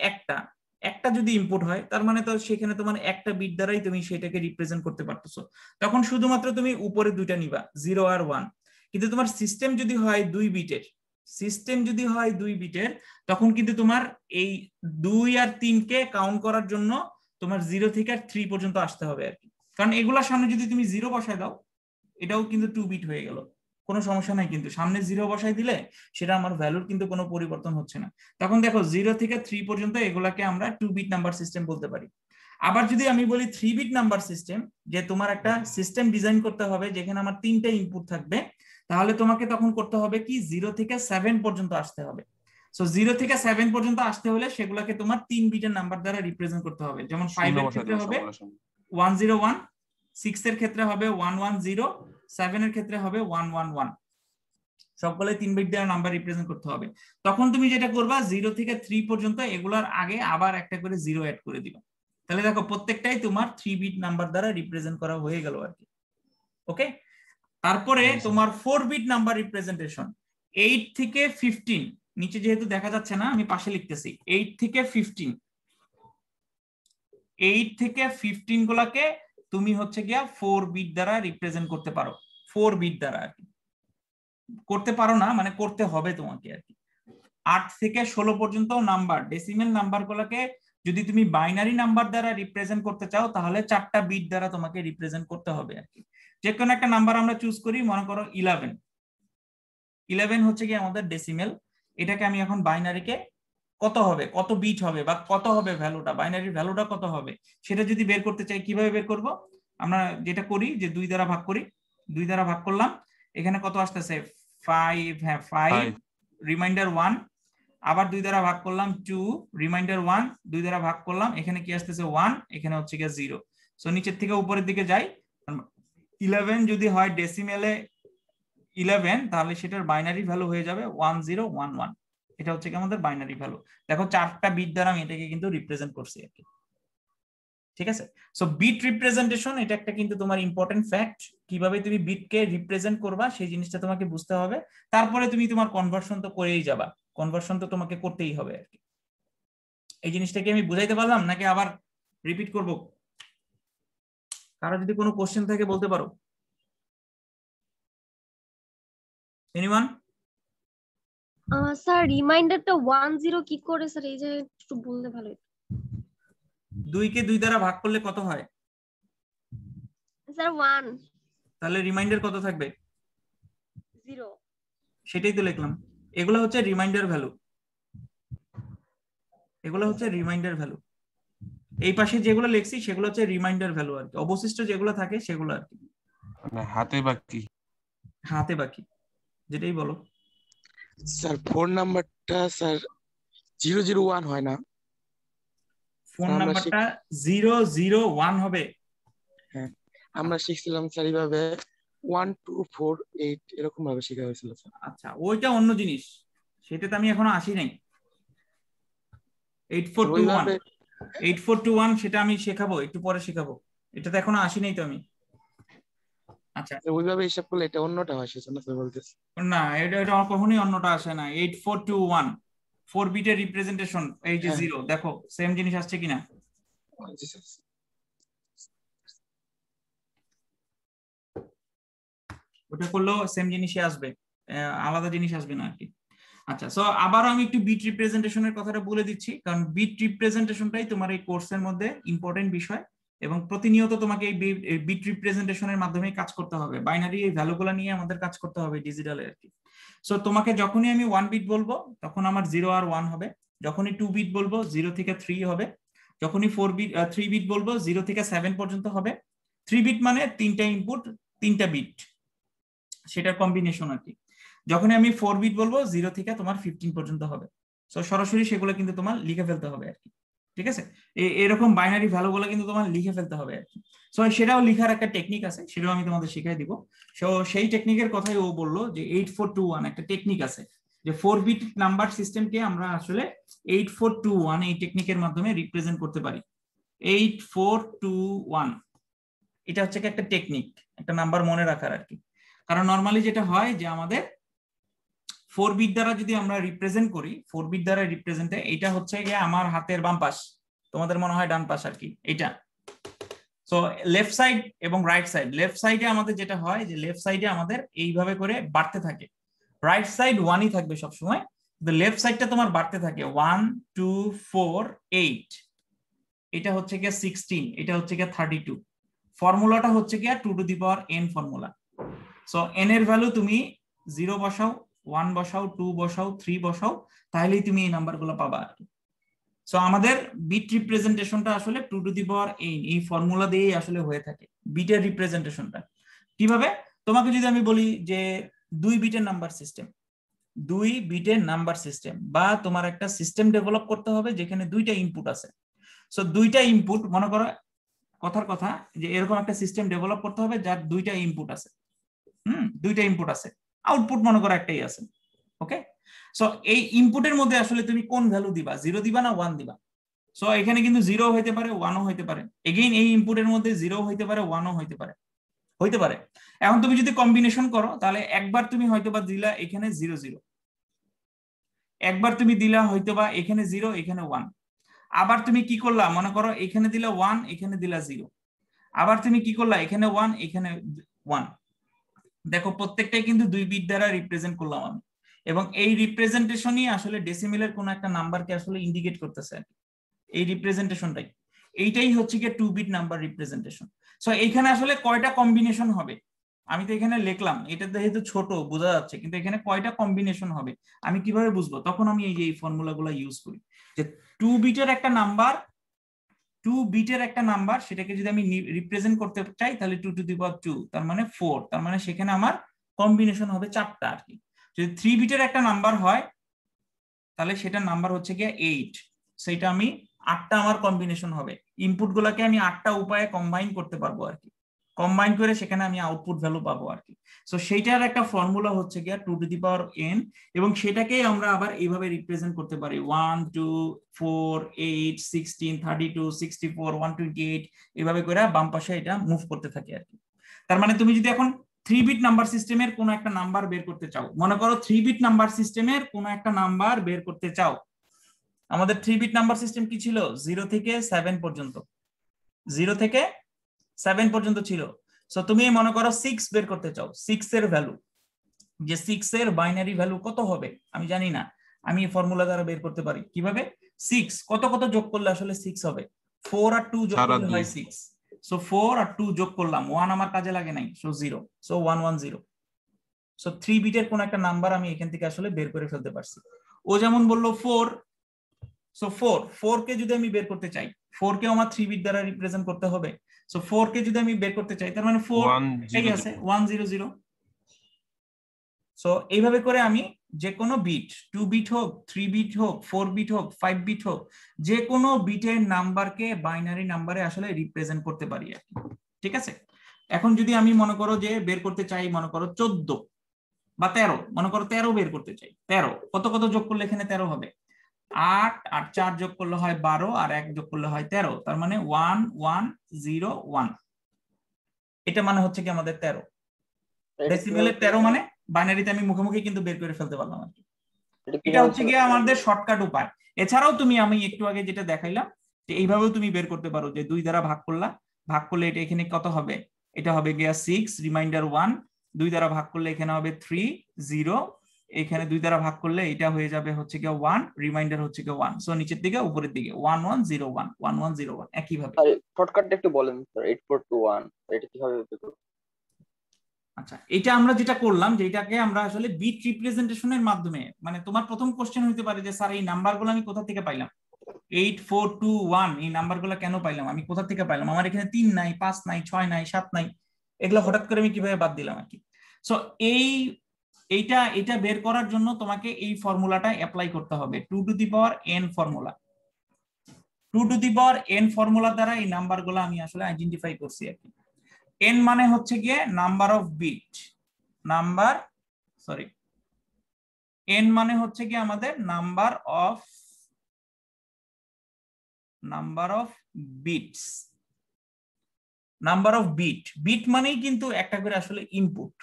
একটা যদি ইনপুট হয়, তার মানে তো সেখানে তোমার একটা বিট দ্বারাই তুমি সেটাকে রিপ্রেজেন্ট করতে পারতেছো। তখন শুধুমাত্র তুমি উপরে 2টা নিবা, 0 আর 1। কিন্তু তোমার সিস্টেম যদি হয় 2 বিটের, তখন কিন্তু তোমার এই 2 আর 3 কে কাউন্ট করার জন্য তোমার 0 থেকে 3 পর্যন্ত আসতে হবে আর কি। কারণ এগুলোর সামনে যদি তুমি 0 বসায় দাও, এটাও কিন্তু 2 বিট হয়ে গেল, কোনো সমস্যা নাই। কিন্তু সামনে 0 বসাই দিলে সেটা আমার ভ্যালুর কিন্তু কোনো পরিবর্তন হচ্ছে না। তখন দেখো 0 থেকে 3 পর্যন্ত এগুলাকে আমরা 2 বিট নাম্বার সিস্টেম বলতে পারি। আবার যদি আমি বলি 3 বিট নাম্বার সিস্টেম, যে তোমার একটা সিস্টেম ডিজাইন করতে হবে যেখানে আমার 3টা ইনপুট থাকবে, তাহলে তোমাকে তখন করতে হবে কি 0 থেকে 7 পর্যন্ত আসতে হবে। সো 0 থেকে 7 পর্যন্ত আসতে হলে সেগুলোকে তোমার 3 বিটের নাম্বার দ্বারা রিপ্রেজেন্ট করতে হবে। যেমন 5 এর ক্ষেত্রে হবে 101, 6 এর ক্ষেত্রে হবে 110, 7 এর ক্ষেত্রে হবে 111। সবগুলো 3 বিট দ্বারা নাম্বার রিপ্রেজেন্ট করতে হবে। তখন তুমি যেটা করবা, 0 থেকে 3 পর্যন্ত এগুলার আগে আবার একটা করে 0 অ্যাড করে দিবা। তাহলে দেখো প্রত্যেকটাই তোমার 3 বিট নাম্বার দ্বারা রিপ্রেজেন্ট করা হয়ে গেল আর কি। ওকে, তারপরে তোমার 4 বিট নাম্বার রিপ্রেজেন্টেশন, 8 থেকে 15, নিচে যেহেতু দেখা যাচ্ছে না আমি পাশে লিখতেছি, 8 থেকে 15 গুলাকে তুমি হচ্ছে গিয়া 4 বিট দ্বারা রিপ্রেজেন্ট করতে পারো। 4 বিট দ্বারা আর কি করতে পারো না, মানে করতে হবে তোমাকে আর কি। 8 থেকে 16 পর্যন্ত নাম্বার, ডেসিমেল নাম্বার গুলোকে যদি তুমি বাইনারি নাম্বার দ্বারা রিপ্রেজেন্ট করতে চাও, তাহলে 4টা বিট দ্বারা তোমাকে রিপ্রেজেন্ট করতে হবে আর কি। যে কোনো একটা নাম্বার আমরা চুজ করি, মনে করো 11 হচ্ছে কি আমাদের ডেসিমেল। এটাকে আমি এখন বাইনারিকে কত হবে, কত বিট হবে বা কত হবে ভ্যালুটা, বাইনারির ভ্যালুটা কত হবে সেটা যদি বের করতে চাই, কিভাবে বের করব? আমরা যেটা করি যে 2 দ্বারা ভাগ করি। 2 দ্বারা ভাগ করলাম, এখানে কত আসতেছে 5, হ্যাঁ 5, রিমাইন্ডার 1। আবার 2 দ্বারা ভাগ করলাম 2, রিমাইন্ডার 1, 2 দ্বারা ভাগ করলাম, এখানে কি আসতেছে 1, এখানে হচ্ছে কি 0। সো নিচের থেকে উপরের দিকে যাই, 11 যদি হয় ডেসিমেলে 11, তাহলে সেটার বাইনারি ভ্যালু হয়ে যাবে 1011। এটা হচ্ছে কি আমাদের বাইনারি ভ্যালু। দেখো 4টা বিট দ্বারা আমি এটাকে কিন্তু রিপ্রেজেন্ট করছি আর কি। ঠিক আছে, সো বিট রিপ্রেজেন্টেশন এটা একটা কিন্তু তোমার ইম্পর্টেন্ট ফ্যাক্ট। কিভাবে তুমি বিটকে রিপ্রেজেন্ট করবা সেই জিনিসটা তোমাকে বুঝতে হবে। তারপরে তুমি তোমার কনভার্সন তো করেই যাবা, কনভার্সন তো তোমাকে করতেই হবে আর কি। এই জিনিসটাকে আমি বুঝাইতে পারলাম নাকি আবার রিপিট করব? কারো যদি কোনো কোশ্চেন থাকে বলতে পারো। এনিওয়ান? স্যার রিমাইন্ডারটা 10 কি করে স্যার, এই যে একটু বললে ভালো হতো। 2 কে 2 দ্বারা ভাগ করলে কত হয় স্যার? 1। তাহলে রিমাইন্ডার কত থাকবে? 0। সেটাই তো লিখলাম। এগুলো হচ্ছে রিমাইন্ডার ভ্যালু, এগুলো হচ্ছে রিমাইন্ডার ভ্যালু। এই পাশে যেগুলো লিখছি সেগুলো হচ্ছে রিমাইন্ডার ভ্যালু আর কি। অবশিষ্ট যেগুলো থাকে সেগুলো আর কি। হাতে বাকি হাতে বাকি, যেটাই বলো। স্যার 4 নাম্বারটা স্যার 001 হয় না? ফোন আমরা নাম্বারটা 001 হবে। হ্যাঁ, আমরা শিখছিলাম স্যার এইভাবে 1248 এরকম ভাবে শেখা হয়েছিল স্যার। আচ্ছা, ওইটা অন্য জিনিস, সেটাতে আমি এখনো আসি নাই। 8421 সেটা আমি শেখাবো, একটু পরে শেখাবো, এটাতে এখনো আসি নাই তো আমি। আচ্ছা, ওইভাবে হিসাব করলে এটা অন্যটা হয়, সেজন্য স্যার বলতেছি। না এটা এটা কখনোই অন্যটা আসে না। 8421 4 বিটের রিপ্রেজেন্টেশন, এই যে 0, দেখো সেম জিনিস আসছে কিনা। জি স্যার। ওটা করলেও সেম জিনিসই আসবে, আলাদা জিনিস আসবে না আর কি। আচ্ছা, সো আবারও আমি একটু বিট রিপ্রেজেন্টেশনের কথাটা বলে দিচ্ছি, কারণ বিট রিপ্রেজেন্টেশনটাই তোমার এই কোর্সের মধ্যে ইম্পর্টেন্ট বিষয়, এবং প্রতিনিয়ত তোমাকে এই বিট রিপ্রেজেন্টেশনের মাধ্যমে কাজ করতে হবে। বাইনারি এই ভ্যালুগুলো নিয়ে আমাদের কাজ করতে হবে ডিজিটালে আর কি। সো তোমাকে যখনই আমি 1 বিট বলবো তখন আমার 0 আর 1 হবে, যখনই 2 বিট বলবো 0 থেকে 3 হবে, যখনই 3 বিট বলবো 0 থেকে 7 পর্যন্ত হবে। 3 বিট মানে 3টা ইনপুট 3টা বিট, সেটার কম্বিনেশন আর কি। যখন আমি 4 বিট বলবো 0 থেকে তোমার 15 পর্যন্ত হবে। সো সরাসরি সেগুলো কিন্তু তোমার লিখে ফেলতে হবে আর কি, ঠিক আছে। এরকম বাইনারি ভ্যালুগুলো কিন্তু তোমার লিখে ফেলতে হবে আর কি। সো সেটাও লিখার একটা টেকনিক আছে, সেটাও আমি তোমাদের শিখিয়ে দিব। সো সেই টেকনিকের কথাই ও বললো যে 8421 একটা টেকনিক আছে, যে 4 বিট নাম্বার সিস্টেমকে আমরা আসলে 8421 এই টেকনিকের মাধ্যমে রিপ্রেজেন্ট করতে পারি। 8421 এটা হচ্ছে একটা টেকনিক, একটা নাম্বার মনে রাখার আর কি। কারণ নরমালি যেটা হয় যে আমাদের 4 বিট দ্বারা যদি আমরা রিপ্রেজেন্ট করি, 4 বিট দ্বারা রিপ্রেজেন্টে এটা হচ্ছে গিয়ে আমার হাতের বাম পাশ, তোমাদের মনে হয় ডান পাশ আর কি এটা। সো লেফট সাইড এবং রাইট সাইড, লেফট সাইডে আমাদের যেটা হয় যে লেফট সাইডে আমাদের এইভাবে করে বাড়তে থাকে, রাইট সাইড 1ই থাকবে সবসময়, কিন্তু লেফট সাইডটা তোমার বাড়তে থাকে 1 2 4 8, এটা হচ্ছে গিয়ে 16, এটা হচ্ছে গিয়ে 32। ফর্মুলাটা হচ্ছে গিয়ে 2 to the power n formula. So n এর ভ্যালু তুমি 0 বসাও, 1 বসাও, 2 বসাও, 3 বসাও, তাহলেই তুমি এই নাম্বারগুলো পাবা আর কি। সো আমাদের বিট রিপ্রেজেন্টেশনটা আসলে 2 টু দি পাওয়ার n এই ফর্মুলা দিয়েই আসলে হয়ে থাকে বিটের রিপ্রেজেন্টেশনটা। কিভাবে? তোমাকে যদি আমি বলি যে 2 বিটের নাম্বার সিস্টেম, 2 বিটের নাম্বার সিস্টেম, বা তোমার একটা সিস্টেম ডেভেলপ করতে হবে যেখানে 2টা ইনপুট আছে। সো 2টা ইনপুট, মনে করো কথার কথা যে এরকম একটা সিস্টেম ডেভেলপ করতে হবে যার 2টা ইনপুট আছে, 2টা ইনপুট আছে, আউটপুট মনে করো একটাই আছে, ওকে। সো এই ইনপুটের মধ্যে আসলে তুমি কোন ভ্যালু দিবা, 0 দিবা না 1 দিবা? সো এখানে কিন্তু 0 হইতে পারে, 1ও হইতে পারে। এগেইন এই ইনপুটের মধ্যে 0 হইতে পারে, 1ও হইতে পারে। এখন তুমি যদি কম্বিনেশন করো তাহলে একবার তুমি হয়তোবা দিলা এখানে 0 0, একবার তুমি দিলা হয়তোবা এখানে 0 এখানে 1, আবার তুমি কি করলা মনে করো এখানে দিলা 1 এখানে দিলা 0, আবার তুমি কি করলা এখানে 1 এখানে 1। দেখো প্রত্যেকটাই কিন্তু 2 বিট দ্বারা রিপ্রেজেন্ট করলাম আমি, এবং এই রিপ্রেজেন্টেশনই আসলে ডেসিমেলের কোন একটা নাম্বারকে আসলে ইন্ডিকেট করতেছে এই রিপ্রেজেন্টেশনটাই। এইটাই হচ্ছে কি 2 বিট নাম্বার রিপ্রেজেন্টেশন। সো এখানে আসলে কয়টা কম্বিনেশন হবে আমি তো এখানে লিখলাম, এটা যেহেতু ছোট বোঝা যাচ্ছে, কিন্তু এখানে কয়টা কম্বিনেশন হবে আমি কিভাবে বুঝবো? তখন আমি এই যে এই ফর্মুলাগুলো ইউজ করি, যে 2 বিটের একটা নাম্বার সেটাকে যদি আমি রিপ্রেজেন্ট করতে চাই তাহলে 2 টু দি পাওয়ার 2, তার মানে 4, তার মানে সেখানে আমার কম্বিনেশন হবে 4টা আর কি। যদি 3 বিটের একটা নাম্বার হয় তাহলে সেটার নাম্বার হচ্ছে গিয়ে 8, সেটা আমি 8টা আমার কম্বিনেশন হবে, ইনপুট গুলাকে আমি 8টা উপায়ে কম্বাইন করতে পারবো আর কি, কম্বাইন করে সেখানে আমি আউটপুট ভ্যালু পাবো আর কি। সো সেইটার একটা ফর্মুলা হচ্ছে গিয়া 2 টু দি পাওয়ার n, এবং সেটাকেই আমরা আবার এইভাবে রিপ্রেজেন্ট করতে পারি 1 2 4 8 16 32 64 128, এইভাবে করে বাম পাশে এটা মুভ করতে থাকে আর কি। তার মানে তুমি যদি এখন 3 বিট নাম্বার সিস্টেমের কোনো একটা নাম্বার বের করতে চাও, মনে করো 3 বিট নাম্বার সিস্টেমের কোনো একটা নাম্বার বের করতে চাও, আমাদের 3 বিট নাম্বার সিস্টেম কি ছিল? 0 থেকে 7 পর্যন্ত, 0 থেকে 7 পর্যন্ত ছিল। সো তুমি মনে করো 6 বের করতে চাও, 6 এর ভ্যালু, যে 6 এর বাইনারি ভ্যালু কত হবে আমি জানি না, আমি এই ফর্মুলা দ্বারা বের করতে পারি। কিভাবে? 6 কত কত যোগ করলে আসলে 6 হবে? 4 আর 2 যোগ করলে হয় 6। সো 4 আর 2 যোগ করলাম, 1 আমার কাজে লাগে নাই, সো 0, সো 110। সো 3 বিটের কোন একটা নাম্বার আমি এখান থেকে আসলে বের করে ফেলতে পারছি। ও যেমন বললো 4, সো 4 কে যদি আমি বের করতে চাই, 4 কে আমার 3 বিট দ্বারা রিপ্রেজেন্ট করতে হবে। সো 4 কে যদি আমি বের করতে চাই তার মানে 4 এই আছে 100, সো এইভাবে করে আমি যে কোনো বিট 2 বিট হোক 3 বিট হোক 4 বিট হোক 5 বিট হোক যে কোনো বিটের নাম্বারকে বাইনারি নাম্বারে আসলে রিপ্রেজেন্ট করতে পারি আর কি। ঠিক আছে, এখন যদি আমি মনে করো যে বের করতে চাই, মনে করো 14 বা 13, মনে করো 13 বের করতে চাই, 13 কত কত যোগ করলে এখানে 13 হবে? 8 আর 4 যোগ করলে হয় 12 আর 1 যোগ করলে হয় 13, তার মানে 1101। এটা মানে হচ্ছে কি আমাদের 13। ডেসিমেলে 13 মানে বাইনারিতে আমি মুখোমুখি কিন্তু বের করে ফেলতে পারলাম আর কি। এটা হচ্ছে কি আমাদের শর্টকাট উপায়। এছাড়াও তুমি, আমি একটু আগে যেটা দেখাইলাম যে এইভাবেও তুমি বের করতে পারো, যে 2 দ্বারা ভাগ করলা, ভাগ করলে এটা এখানে কত হবে? এটা হবে গিয়া 6 রিমাইন্ডার 1, 2 দ্বারা ভাগ করলে এখানে হবে 3 0, এখানে 2 দ্বারা ভাগ করলে এটা হয়ে যাবে হচ্ছে গিয়া 1 রিমাইন্ডার হচ্ছে গিয়া 1। সো নিচের দিকে উপরের দিকে 1101 1101 একই ভাবে। আরে শর্টকাটটা একটু বলেন স্যার। 8421 এটা কিভাবে বের করব? আচ্ছা, এটা আমরা যেটা করলাম যে এটাকে আমরা আসলে বিট রিপ্রেজেন্টেশনের মাধ্যমে, মানে তোমার প্রথম কোশ্চেন হতে পারে যে স্যার এই নাম্বারগুলো আমি কোথা থেকে পাইলাম, 8421 এই নাম্বারগুলো কেন পাইলাম, আমি কোথা থেকে পাইলাম, আমার এখানে 3 নাই 5 নাই 6 নাই 7 নাই, এগুলো হঠাৎ করে আমি কিভাবে বাদ দিলাম আর কি। সো এইটা বের করার জন্য তোমাকে এই ফর্মুলাটা অ্যাপ্লাই করতে হবে, 2 to the power n formula. 2 to the power n formula দ্বারা এই নাম্বারগুলো আমি আসলে আইডেন্টিফাই করছি আর কি। n মানে হচ্ছে গিয়ে নাম্বার অফ বিট, n মানে হচ্ছে গিয়ে আমাদের number of bits, number of bit মানেই কিন্তু একটা করে আসলে ইনপুট,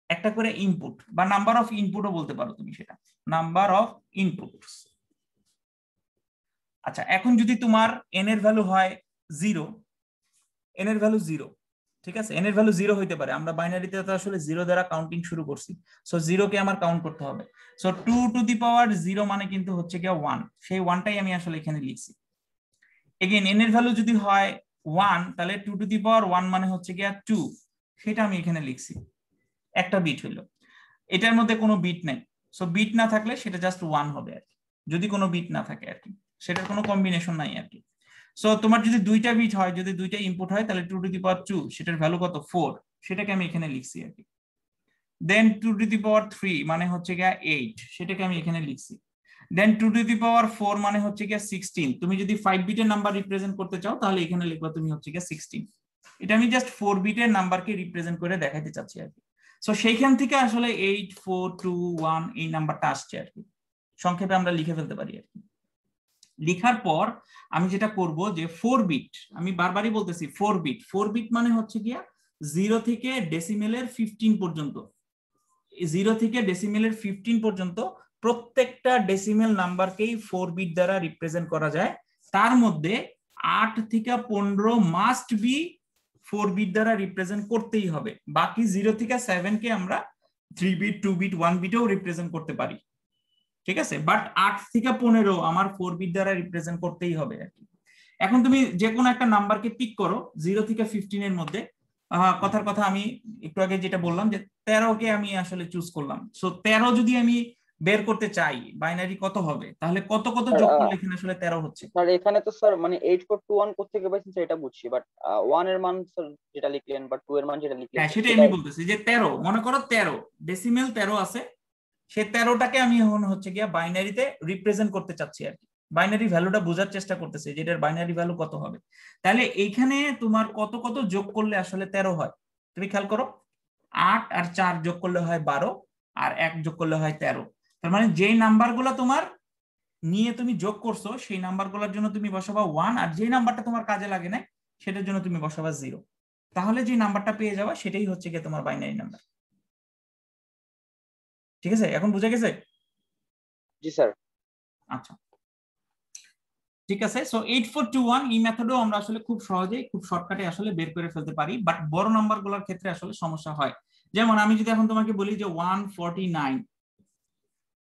একটা করে ইনপুট, বা নাম্বার অফ ইনপুটও বলতে পারো তুমি সেটা, নাম্বার অফ ইনপুটস। আচ্ছা, এখন যদি তোমার n এর ভ্যালু হয় 0, n এর ভ্যালু 0, ঠিক আছে, n এর ভ্যালু 0 হইতে পারে, আমরা বাইনারিতে তো আসলে 0 দ্বারা কাউন্টিং শুরু করছি, সো 0 কে আমার কাউন্ট করতে হবে। সো 2 টু দি পাওয়ার 0 মানে কিন্তু হচ্ছে গিয়ে 1, সেই 1টাই আমি আসলে এখানে লিখছি। এগেইন n এর ভ্যালু যদি হয় 1, তাহলে 2 টু দি পাওয়ার 1 মানে হচ্ছে গিয়ে 2, সেটা আমি এখানে লিখছি, একটা বিট হইলো। এটার মধ্যে কোনো বিট নাই, সো বিট না থাকলে সেটা জাস্ট 1 হবে আর কি, যদি কোনো বিট না থাকে আর কি, সেটার কোনো কম্বিনেশন নাই আর কি। সো তোমার যদি 2টা বিট হয়, যদি 2টা ইনপুট হয়, তাহলে 2 টু দি পাওয়ার 2, সেটার ভ্যালু কত? 4, সেটাকে আমি এখানে লিখছি আর কি। দেন 2 টু দি পাওয়ার 3 মানে হচ্ছে গিয়ে 8, সেটাকে আমি এখানে লিখছি। দেন 2 টু দি পাওয়ার 4 মানে হচ্ছে গিয়ে 16, তুমি যদি 5 বিটের নাম্বার রিপ্রেজেন্ট করতে চাও তাহলে এখানে লিখবা তুমি হচ্ছে গিয়ে 16। এটা আমি জাস্ট 4 বিটের নাম্বারকে রিপ্রেজেন্ট করে দেখাতে চাচ্ছি আর কি। সো সেইখান থেকে আসলে 8421 এই নাম্বারটা আসছে আর কি, সংক্ষেপে আমরা লিখে ফেলতে পারি আর কি। লিখার পর আমি যেটা করব যে 4 বিট, আমি বারবারই বলতেছি 4 বিট মানে হচ্ছে গিয়া 0 থেকে ডেসিমেলের 15 পর্যন্ত, 0 থেকে ডেসিমেলের 15 পর্যন্ত প্রত্যেকটা ডেসিমেল নাম্বারকেই 4 বিট দ্বারা রিপ্রেজেন্ট করা যায়। তার মধ্যে 8 থেকে 15 মাস্ট বি 4 বিট দ্বারা রিপ্রেজেন্ট করতেই হবে, বাকি 0 থেকে 7 কে আমরা 3 বিট 2 বিট 1 বিটেও রিপ্রেজেন্ট করতে পারি, ঠিক আছে, বাট 8 থেকে 15 আমার 4 বিট দ্বারা রিপ্রেজেন্ট করতেই হবে আর কি। এখন তুমি যে কোনো একটা নাম্বারকে পিক করো 0 থেকে 15 এর মধ্যে, কথার কথা আমি একটু আগে যেটা বললাম যে 13 কে আমি আসলে চুজ করলাম। সো 13 যদি আমি বের করতে চাই বাইনারি কত হবে, তাহলে কত কত যোগ করলে এখানে আসলে 13 হচ্ছে। স্যার এখানে তো স্যার মানে 8421 কোথা থেকে পাইছেন সেটা বুঝছি, বাট 1 এর মান স্যার যেটা লিখলেন বা 2 এর মান যেটা লিখলেন, হ্যাঁ সেটাই আমি বলতেছি যে 13, মনে করো 13 ডেসিমেল 13 আছে, সেই 13টাকে আমি এখন হচ্ছে গিয়া বাইনারিতে রিপ্রেজেন্ট করতে চাচ্ছি আর কি, বাইনারি ভ্যালুটা বোঝার চেষ্টা করতেছি যে এটার বাইনারি ভ্যালু কত হবে। তাহলে এইখানে তোমার কত কত যোগ করলে আসলে 13 হয়, তুমি খেয়াল করো, 8 আর 4 যোগ করলে হয় 12 আর 1 যোগ করলে হয় 13। তার মানে যেই নাম্বারগুলো তোমার নিয়ে তুমি যোগ করছো সেই নাম্বারগুলোর জন্য তুমি বসাবা 1, আর যেই নাম্বারটা তোমার কাজে লাগে না সেটার জন্য তুমি বসাবা 0, তাহলে যে নাম্বারটা পেয়ে যাবা সেটাই হচ্ছে গিয়ে তোমার বাইনারি নাম্বার। ঠিক আছে, এখন বুঝা গেছে? জি স্যার। আচ্ছা ঠিক আছে, সো 8421 এই মেথডও আমরা আসলে খুব সহজেই খুব শর্টকাটে আসলে বের করে ফেলতে পারি, বাট বড় নাম্বারগুলোর ক্ষেত্রে আসলে সমস্যা হয়। যেমন আমি যদি এখন তোমাকে বলি যে 149,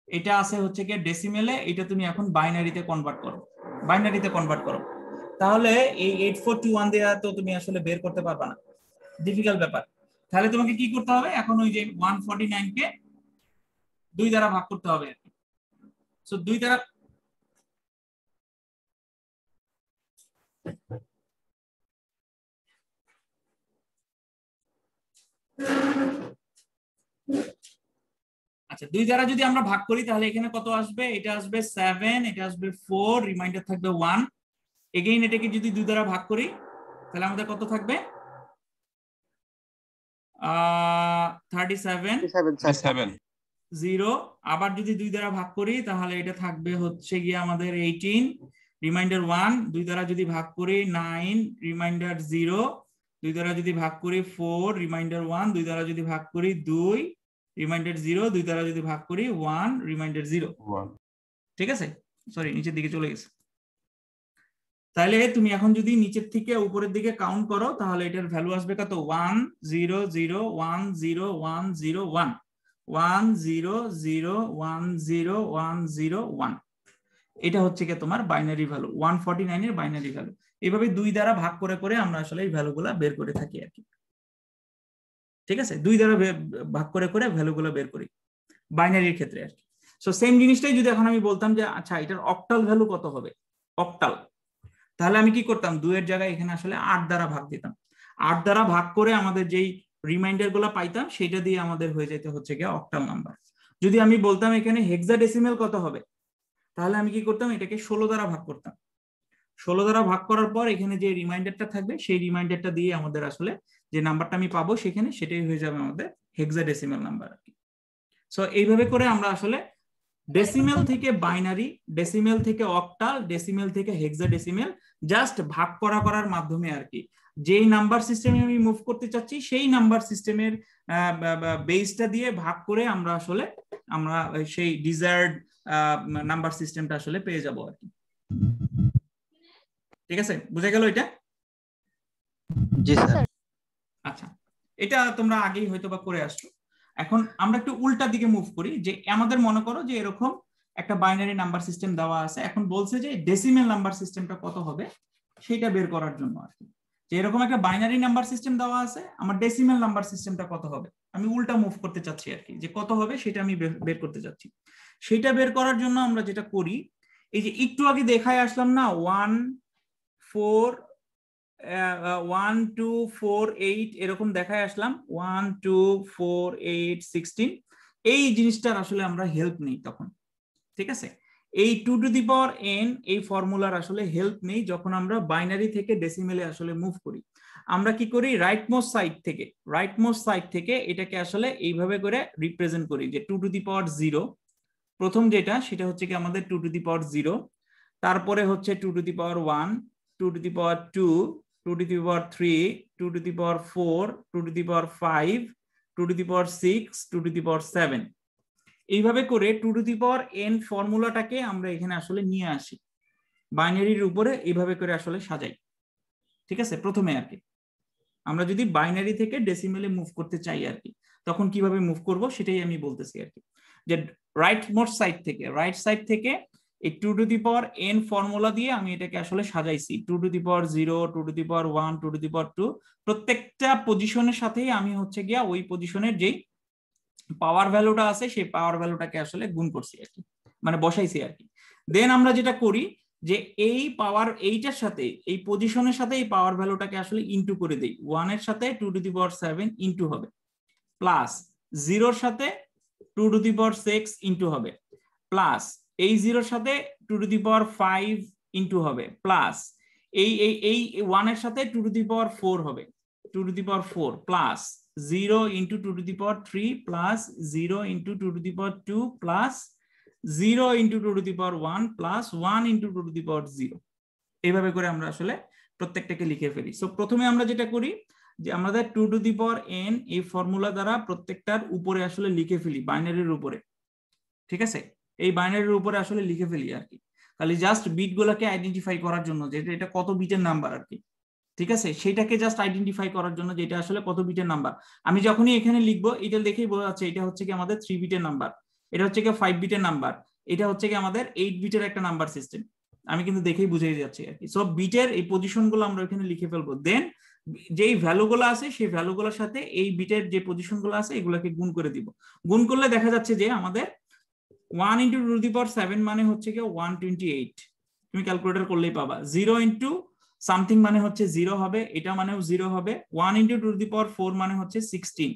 এটা আছে হচ্ছে কি ডেসিমেলে, এটা তুমি এখন বাইনারিতে কনভার্ট করো, তাহলে এই 8421 দেয়া তো তুমি আসলে বের করতে পারবা না, ডিফিকাল্ট ব্যাপার। তাহলে তোমাকে কি করতে হবে, এখন ওই যে 149 কে 2 দ্বারা ভাগ করতে হবে। সো 2 দ্বারা আচ্ছা 2 দ্বারা যদি আমরা ভাগ করি তাহলে এখানে কত আসবে? এটা আসবে 7, এটা আসবে 4, রিমাইন্ডার থাকবে 1। এগেইন এটাকে যদি 2 দ্বারা ভাগ করি তাহলে আমাদের কত থাকবে? 37 0। আবার যদি 2 দ্বারা ভাগ করি তাহলে এটা থাকবে হচ্ছে গিয়ে আমাদের 18, রিমাইন্ডার 1। 2 দ্বারা যদি ভাগ করি 9, রিমাইন্ডার 0। 2 দ্বারা যদি ভাগ করি 4, রিমাইন্ডার 1। 2 দ্বারা যদি ভাগ করি 2, রিমাইন্ডার 0। 2 দ্বারা যদি ভাগ করি 1, রিমাইন্ডার 0। ঠিক আছে, সরি নিচের দিকে চলে গেছে। তাহলে তুমি এখন যদি নিচের থেকে উপরের দিকে কাউন্ট করো তাহলে এটার ভ্যালু আসবে কত? 1 0 0 1 0 1 0 1 1 0 0 1 0 1 0 1। এটা হচ্ছে কি তোমার বাইনারি ভ্যালু, 149 এর বাইনারি ভ্যালু। এইভাবে 2 দ্বারা ভাগ করে করে আমরা আসলে এই ভ্যালুগুলা বের করে থাকি আর কি। ঠিক আছে, 2 দ্বারা ভাগ করে করে ভ্যালুগুলো বের করি বাইনারির ক্ষেত্রে আর কি। সো সেম জিনিসটাই যদি এখন আমি বলতাম যে আচ্ছা এটার অক্টাল ভ্যালু কত হবে, অক্টাল, তাহলে আমি কি করতাম? 2 এর জায়গায় এখানে আসলে 8 দ্বারা ভাগ দিতাম। 8 দ্বারা ভাগ করে আমাদের যেই রিমাইন্ডার গুলো পাইতাম সেটা দিয়ে আমাদের হয়ে যেতে হচ্ছে গিয়ে অক্টাল নাম্বার। যদি আমি বলতাম এখানে হেক্সাডেসিমাল কত হবে, তাহলে আমি কি করতাম? এটাকে 16 দ্বারা ভাগ করতাম। 16 দ্বারা ভাগ করার পর এখানে যে রিমাইন্ডারটা থাকবে সেই রিমাইন্ডারটা দিয়ে আমাদের আসলে যে নাম্বারটা আমি পাবো সেখানে সেটাই হয়ে যাবে আমাদের হেক্সাডেসিমাল নাম্বার আর কি। সো এইভাবে করে আমরা আসলে ডেসিমেল থেকে বাইনারি, ডেসিমেল থেকে অক্টাল, ডেসিমেল থেকে হেক্সাডেসিমেল জাস্ট ভাগ করার মাধ্যমে আর কি যেই নাম্বার সিস্টেমে আমি মুভ করতে চাচ্ছি সেই নাম্বার সিস্টেমের বেসটা দিয়ে ভাগ করে আমরা আসলে সেই ডিজায়ার্ড নাম্বার সিস্টেমটা আসলে পেয়ে যাব আর কি। ঠিক আছে, বুঝে গেল এটা? জি স্যার। আচ্ছা, এটা তোমরা আগেই হয়তো বা করে আসছো। এখন আমরা একটু উল্টা দিকে মুভ করি, যে আমাদের মনে করো যে এরকম একটা বাইনারি নাম্বার সিস্টেম দেওয়া আছে, এখন বলছে যে ডেসিমেল নাম্বার সিস্টেমটা কত হবে সেটা বের করার জন্য আর কি। যে এরকম একটা বাইনারি নাম্বার সিস্টেম দেওয়া আছে, আমার ডেসিমেল নাম্বার সিস্টেমটা কত হবে, আমি উল্টা মুভ করতে চাচ্ছি আর কি, যে কত হবে সেটা আমি বের করতে চাচ্ছি। সেটা বের করার জন্য আমরা যেটা করি, এই যে একটু আগে দেখায় আসলাম না 1 4 1 2 4 8 এরকম দেখায় আসলাম, 1 2 4 8 16, এই জিনিসটার আসলে আমরা হেল্প নেই তখন। ঠিক আছে, এই 2 টু দি পাওয়ার n এই ফর্মুলার আসলে হেল্প নেই যখন আমরা বাইনারি থেকে ডেসিমেলে আসলে মুভ করি। আমরা কি করি, রাইটমোস্ট সাইড থেকে এটাকে আসলে এইভাবে করে রিপ্রেজেন্ট করি যে 2 টু দি পাওয়ার 0, প্রথম যেটা সেটা হচ্ছে কি আমাদের 2 টু দি পাওয়ার 0, তারপরে হচ্ছে 2 to the power 1, 2 to the power 2, 2 to the power 3, 2 to the power 4, 2 to the power 5, 2 to the power 6, 2 to the power 7। এইভাবে করে 2 টু দি পাওয়ার n ফর্মুলাটাকে আমরা এখানে আসলে নিয়ে আসি, বাইনারির উপরে এইভাবে করে আসলে সাজাই। ঠিক আছে, প্রথমে আর কি আমরা যদি বাইনারি থেকে ডেসিমেলে মুভ করতে চাই আর কি, তখন কিভাবে মুভ করব সেটাই আমি বলতেছি আর কি। যে রাইট সাইড থেকে এই 2 to the power n formula দিয়ে আমি এটাকে আসলে সাজাইছি, 2 to the power 0, 2 to the power 1, 2 to the power 2, প্রত্যেকটা পজিশনের সাথেই আমি হচ্ছে গিয়া ওই পজিশনের যেই পাওয়ার ভ্যালুটা আছে সেই পাওয়ার ভ্যালুটাকে আসলে গুণ করছি আর কি, মানে বসাইছি আর কি। দেন আমরা যেটা করি যে এই পাওয়ার এইটার সাথে এই পজিশনের সাথে এই পাওয়ার ভ্যালুটাকে আসলে ইনটু করে দেই, 1 এর সাথে 2 টু দি পাওয়ার 7 ইনটু হবে, প্লাস 0 এর সাথে 2 টু দি পাওয়ার 6 ইনটু হবে, প্লাস এই 0 এর সাথে 2 টু দি পাওয়ার 5 ইনটু হবে, প্লাস এই 1 এর সাথে 2 টু দি পাওয়ার 4 হবে, 2 to the power 4, plus 0 into 2 to the power 3 plus 0 into 2 to the power 2 plus 0 into 2 to the power 1 plus 1 into 2 to the power 0। এইভাবে করে আমরা আসলে প্রত্যেকটাকে লিখে ফেলি। সো প্রথমে আমরা যেটা করি যে আমাদের 2 to the power n এই ফর্মুলা দ্বারা প্রত্যেকটার উপরে আসলে লিখে ফেলি, বাইনারির উপরে। ঠিক আছে, এই বাইনারির উপরে আসলে লিখে ফেলি আর কি, খালি জাস্ট বিট গুলাকে আইডেন্টিফাই করার জন্য যে এটা কত বিটের নাম্বার আর কি। ঠিক আছে, সেটাকে জাস্ট আইডেন্টিফাই করার জন্য যে এটা আসলে কত বিটের নাম্বার। আমি যখনই এখানে লিখবো এটা দেখেই বোঝা যাচ্ছে এটা হচ্ছে কি আমাদের 3 বিটের নাম্বার, এটা হচ্ছে কি 5 বিটের নাম্বার, এটা হচ্ছে কি আমাদের 8 বিটের একটা নাম্বার সিস্টেম, আমি কিন্তু দেখেই বুঝে যাচ্ছি আর কি। সো বিটের এই পজিশনগুলো আমরা এখানে লিখে ফেলবো, দেন যেই ভ্যালুগুলো আছে সেই ভ্যালুগুলোর সাথে এই বিটের যে পজিশনগুলো আছে এগুলোকে গুণ করে দিব। গুণ করলে দেখা যাচ্ছে যে আমাদের 1 into 2 to the power 7 মানে হচ্ছে কি 128, তুমি ক্যালকুলেটর করলেই পাবা। 0 into সামথিং মানে হচ্ছে 0 হবে, এটা মানেও 0 হবে। 1 into 2 to the power 4 মানে হচ্ছে 16,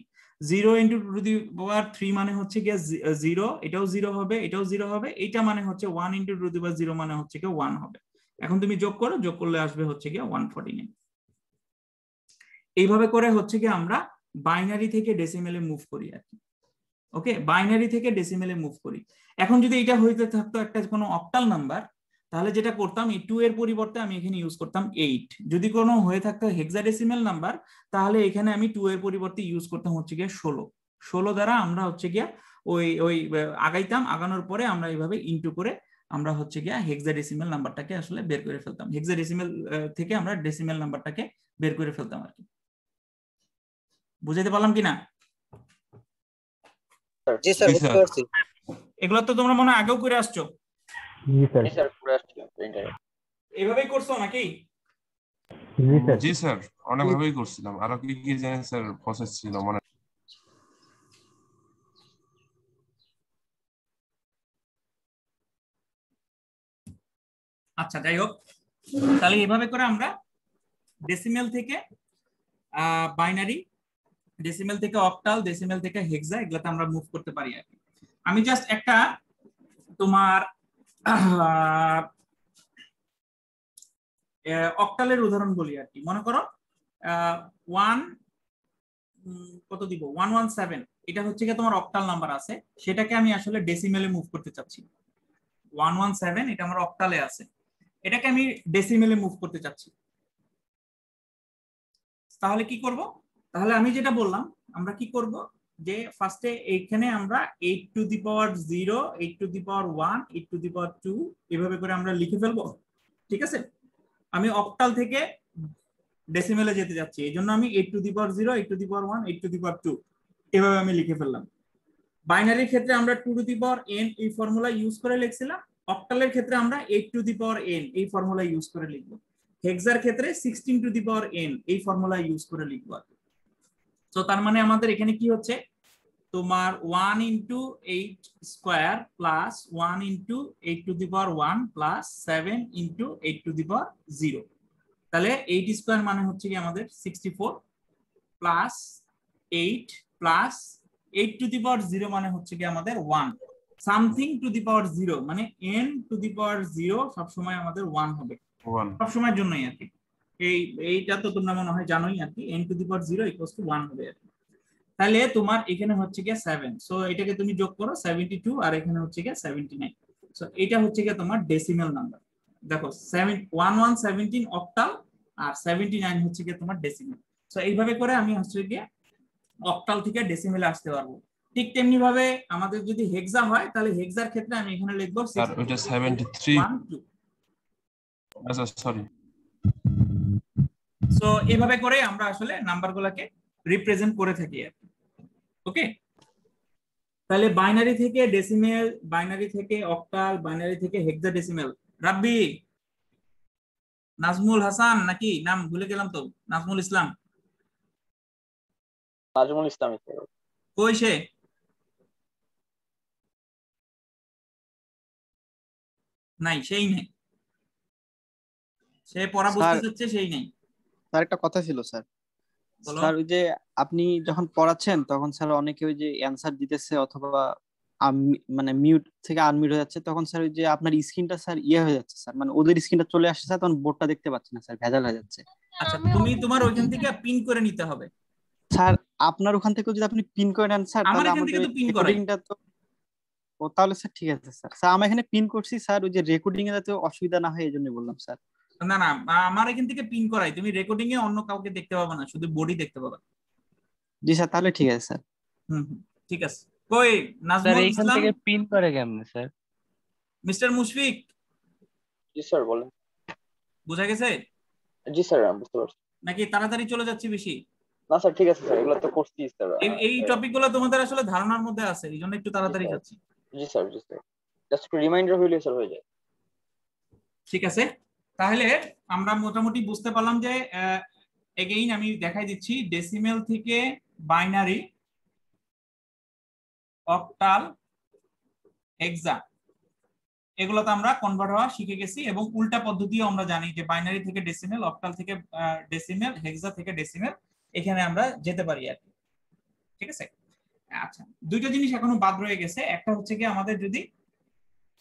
0 ইন্টু টু দি পাওয়ার 3 মানে হচ্ছে গিয়ে 0, এটাও 0 হবে, এটাও 0 হবে, এটা মানে হচ্ছে 1 ইন্টু টু দি পাওয়ার 0 মানে হচ্ছে গিয়ে 1 হবে। এখন তুমি যোগ করো, যোগ করলে আসবে হচ্ছে গিয়ে 149। এইভাবে করে হচ্ছে গিয়ে আমরা বাইনারি থেকে ডেসিমেলে মুভ করি আর কি। ওকে, বাইনারি থেকে ডেসিমেলে মুভ করি। এখন যদি এটা হইতে থাকতো একটা কোনো অক্টাল নাম্বার, তাহলে যেটা করতাম এই 2 এর পরিবর্তে আমি এখানে ইউজ করতাম 8। যদি কোনো হয়ে থাকতো হেক্সাডেসিমেল নাম্বার, তাহলে এখানে আমি 2 এর পরিবর্তে ইউজ করতাম হচ্ছে গিয়ে 16 দ্বারা আমরা হচ্ছে গিয়া ওই ওই আগাইতাম। আগানোর পরে আমরা এইভাবে ইনটু করে আমরা হচ্ছে গিয়া হেক্সাডেসিমেল নাম্বারটাকে আসলে বের করে ফেলতাম। হেক্সাডেসিমেল থেকে আমরা ডেসিমেল নাম্বারটাকে বের করে ফেলতাম আর কি। বুঝাইতে পারলাম কিনা? জি স্যার, বুঝতে পারছি। এগুলো তো তোমরা মনে হয় আগেও করে আসছো। জি স্যার, করে আসছি। এইভাবেই করছো নাকি? জি স্যার, অনেকভাবেই করছিলাম। আরো কি কি জানেন স্যার প্রসেস ছিল মনে? আচ্ছা, যাই হোক, তাহলে এইভাবে করে আমরা ডেসিমেল থেকে বাইনারি, ডেসিমেল থেকে অক্টাল, ডেসিমেল থেকে হেক্সা, এগুলাতে আমরা মুভ করতে পারি আর কি। আমি জাস্ট একটা তোমার অক্টালের উদাহরণ বলি আর কি। মনে করো 1 কত দিব 117, এটা হচ্ছে কি তোমার অক্টাল নাম্বার আছে, সেটাকে আমি আসলে ডেসিমেলে মুভ করতে চাচ্ছি। 117 এটা আমার অক্টালে আছে, এটাকে আমি ডেসিমেলে মুভ করতে চাচ্ছি। তাহলে কি করব? তাহলে আমি যেটা বললাম, আমরা কি করব যে ফার্স্টে এইখানে আমরা 8 to the power 0, 8 to the power 1, 8 to the power 2 এভাবে করে আমরা লিখে ফেলবো। ঠিক আছে, আমি অক্টাল থেকে ডেসিমেলে যেতে যাচ্ছি, এই জন্য আমি 8 to the power 0, 8 to the power 1, 8 to the power 2 এভাবে আমি লিখে ফেললাম। বাইনারির ক্ষেত্রে আমরা 2 টু দি পাওয়ার n এই ফর্মুলা ইউজ করে লিখছিলাম। অক্টালের ক্ষেত্রে আমরা 8 টু দি পাওয়ার n এই ফর্মুলা ইউজ করে লিখবো। হেক্সার ক্ষেত্রে 16 টু দি পাওয়ার n এই ফর্মুলা ইউজ করে লিখবো। তো তার মানে আমাদের এখানে কি হচ্ছে, তোমার 1 into 8 square plus 1 into 8 to the power 1 plus 7 into 8 to the power 0। তাহলে 8 স্কোয়ার মানে হচ্ছে কি আমাদের 64 plus 8 plus 8 to the power 0 মানে হচ্ছে কি আমাদের 1 সামথিং টু দি পাওয়ার 0 মানে n টু দি পাওয়ার 0 সবসময় আমাদের 1 হবে সব সময়ের জন্যই আর কি। এইটা তো তোমরা মনে হয় জানোই আর কি, n two the power 0 equals to 1 হবে আর কি। তাহলে তোমার এখানে হচ্ছে গিয়ে 7, সো এটাকে তুমি যোগ করো 72 আর এখানে হচ্ছে গিয়ে 79, সো এটা হচ্ছে গিয়ে তোমার ডেসিমেল নাম্বার। দেখো 1117 অক্টাল আর 79 হচ্ছে গিয়ে তোমার ডেসিমেল। সো এইভাবে করে আমি হচ্ছে গিয়ে অক্টাল থেকে ডেসিমেলে আসতে পারবো। ঠিক তেমনি ভাবে আমাদের যদি হেক্সা হয়, তাহলে হেক্সার ক্ষেত্রে আমি এখানে লিখবো স্যার ওটা 73। আচ্ছা সরি। সো এইভাবে করে আমরা আসলে নাম্বারগুলোকে রিপ্রেজেন্ট করে থাকি আর কি। ওকে, তাহলে বাইনারি থেকে ডেসিমেল, বাইনারি থেকে অক্টাল, বাইনারি থেকে হেক্সাডেসিমেল। রাব্বি, নাজমুল হাসান নাকি নাম ভুলে গেলাম তো, নাজমুল ইসলাম, নাজমুল ইসলাম কই সে? নাই, সেই নেই, সে পড়া বুঝতে চাচ্ছে, সেই নেই। স্যার একটা কথা ছিল স্যার। স্যার ওই যে আপনি যখন পড়াচ্ছেন তখন স্যার অনেকে ওই যে অ্যানসার দিতেছে অথবা মানে মিউট থেকে আনমিউট হয়ে যাচ্ছে, তখন স্যার ওই যে আপনার স্ক্রিনটা স্যার হয়ে যাচ্ছে স্যার, মানে ওদের স্ক্রিনটা চলে আসছে স্যার, তখন বোর্ডটা দেখতে পাচ্ছি না স্যার, ভেজাল হয়ে যাচ্ছে। আচ্ছা, তুমি তোমার ওইখান থেকে পিন করে নিতে হবে স্যার। আপনার ওখান থেকে যদি আপনি পিন করে নেন স্যার, আমার তাহলে এখান থেকে আমাদের তো পিন করাই। রেকর্ডিংটা তো ও তাহলে স্যার ঠিক আছে স্যার। স্যার আমি এখানে পিন করছি স্যার, ওই যে রেকর্ডিং এ যাতে অসুবিধা না হয় এই জন্য বললাম স্যার। না না, আমার এখান থেকে পিন করাই, তুমি রেকর্ডিং এ অন্য কাউকে দেখতে পাবে না, শুধু বডি দেখতে পাবে। জি স্যার, তাহলে ঠিক আছে স্যার। ঠিক আছে। কই নাজমুল স্যার ইসলাম, এইখান থেকে পিন করে কেমনে স্যার? মিস্টার মুশফিক। জি স্যার বলেন। বুঝা গেছে? জি স্যার আমি বুঝতে পারছি। নাকি তাড়াতাড়ি চলে যাচ্ছি বেশি? না স্যার ঠিক আছে স্যার, এগুলো তো করছি স্যার। এই টপিকগুলো তোমাদের আসলে ধারণার মধ্যে আছে, এইজন্য একটু তাড়াতাড়ি যাচ্ছি। জি স্যার, জি স্যার, জাস্ট একটু রিমাইন্ডার হইলে স্যার হয়ে যায়। ঠিক আছে, তাহলে আমরা মোটামুটি বুঝতে পারলাম যে এগেইন আমি দেখাই দিচ্ছি, ডেসিমেল থেকে বাইনারি, অক্টাল, হেক্সা, এগুলোতে আমরা কনভার্ট হওয়া শিখে গেছি, এবং উল্টা পদ্ধতিও আমরা জানি যে বাইনারি থেকে ডেসিমেল, অক্টাল থেকে ডেসিমেল, হেক্সা থেকে ডেসিমেল, এখানে আমরা যেতে পারি আর কি। ঠিক আছে। আচ্ছা, দুইটা জিনিস এখনো বাদ রয়ে গেছে। একটা হচ্ছে কি আমাদের যদি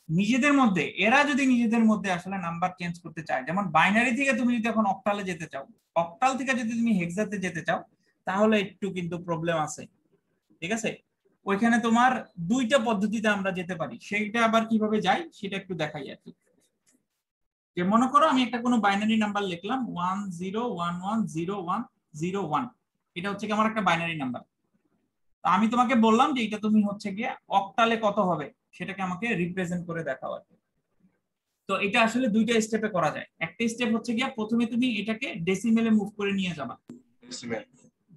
নিজেদের মধ্যে নিজেদের মধ্যে আসলে নাম্বার চেঞ্জ করতে চায়, যেমন বাইনারি থেকে তুমি যদি এখন অক্টালে যেতে চাও, অক্টাল থেকে যদি তুমি হেক্সাতে যেতে চাও, তাহলে একটু কিন্তু প্রবলেম আছে। ঠিক আছে, ওইখানে তোমার দুইটা পদ্ধতিতে আমরা যেতে পারি, সেইটা আবার কিভাবে যাই সেটা একটু দেখাই আর কি। যে মনে করো আমি একটা কোনো বাইনারি নাম্বার লিখলাম 10110101, এটা হচ্ছে কি আমার একটা বাইনারি নাম্বার। আমি তোমাকে বললাম যে এটা তুমি হচ্ছে গিয়ে অক্টালে কত হবে সেটাকে আমাকে রিপ্রেজেন্ট করে দেখাও আর কি। তো এটা আসলে দুইটা স্টেপে করা যায়। একটা স্টেপ হচ্ছে গিয়ে প্রথমে তুমি এটাকে ডেসিমেলে মুভ করে নিয়ে যাবা,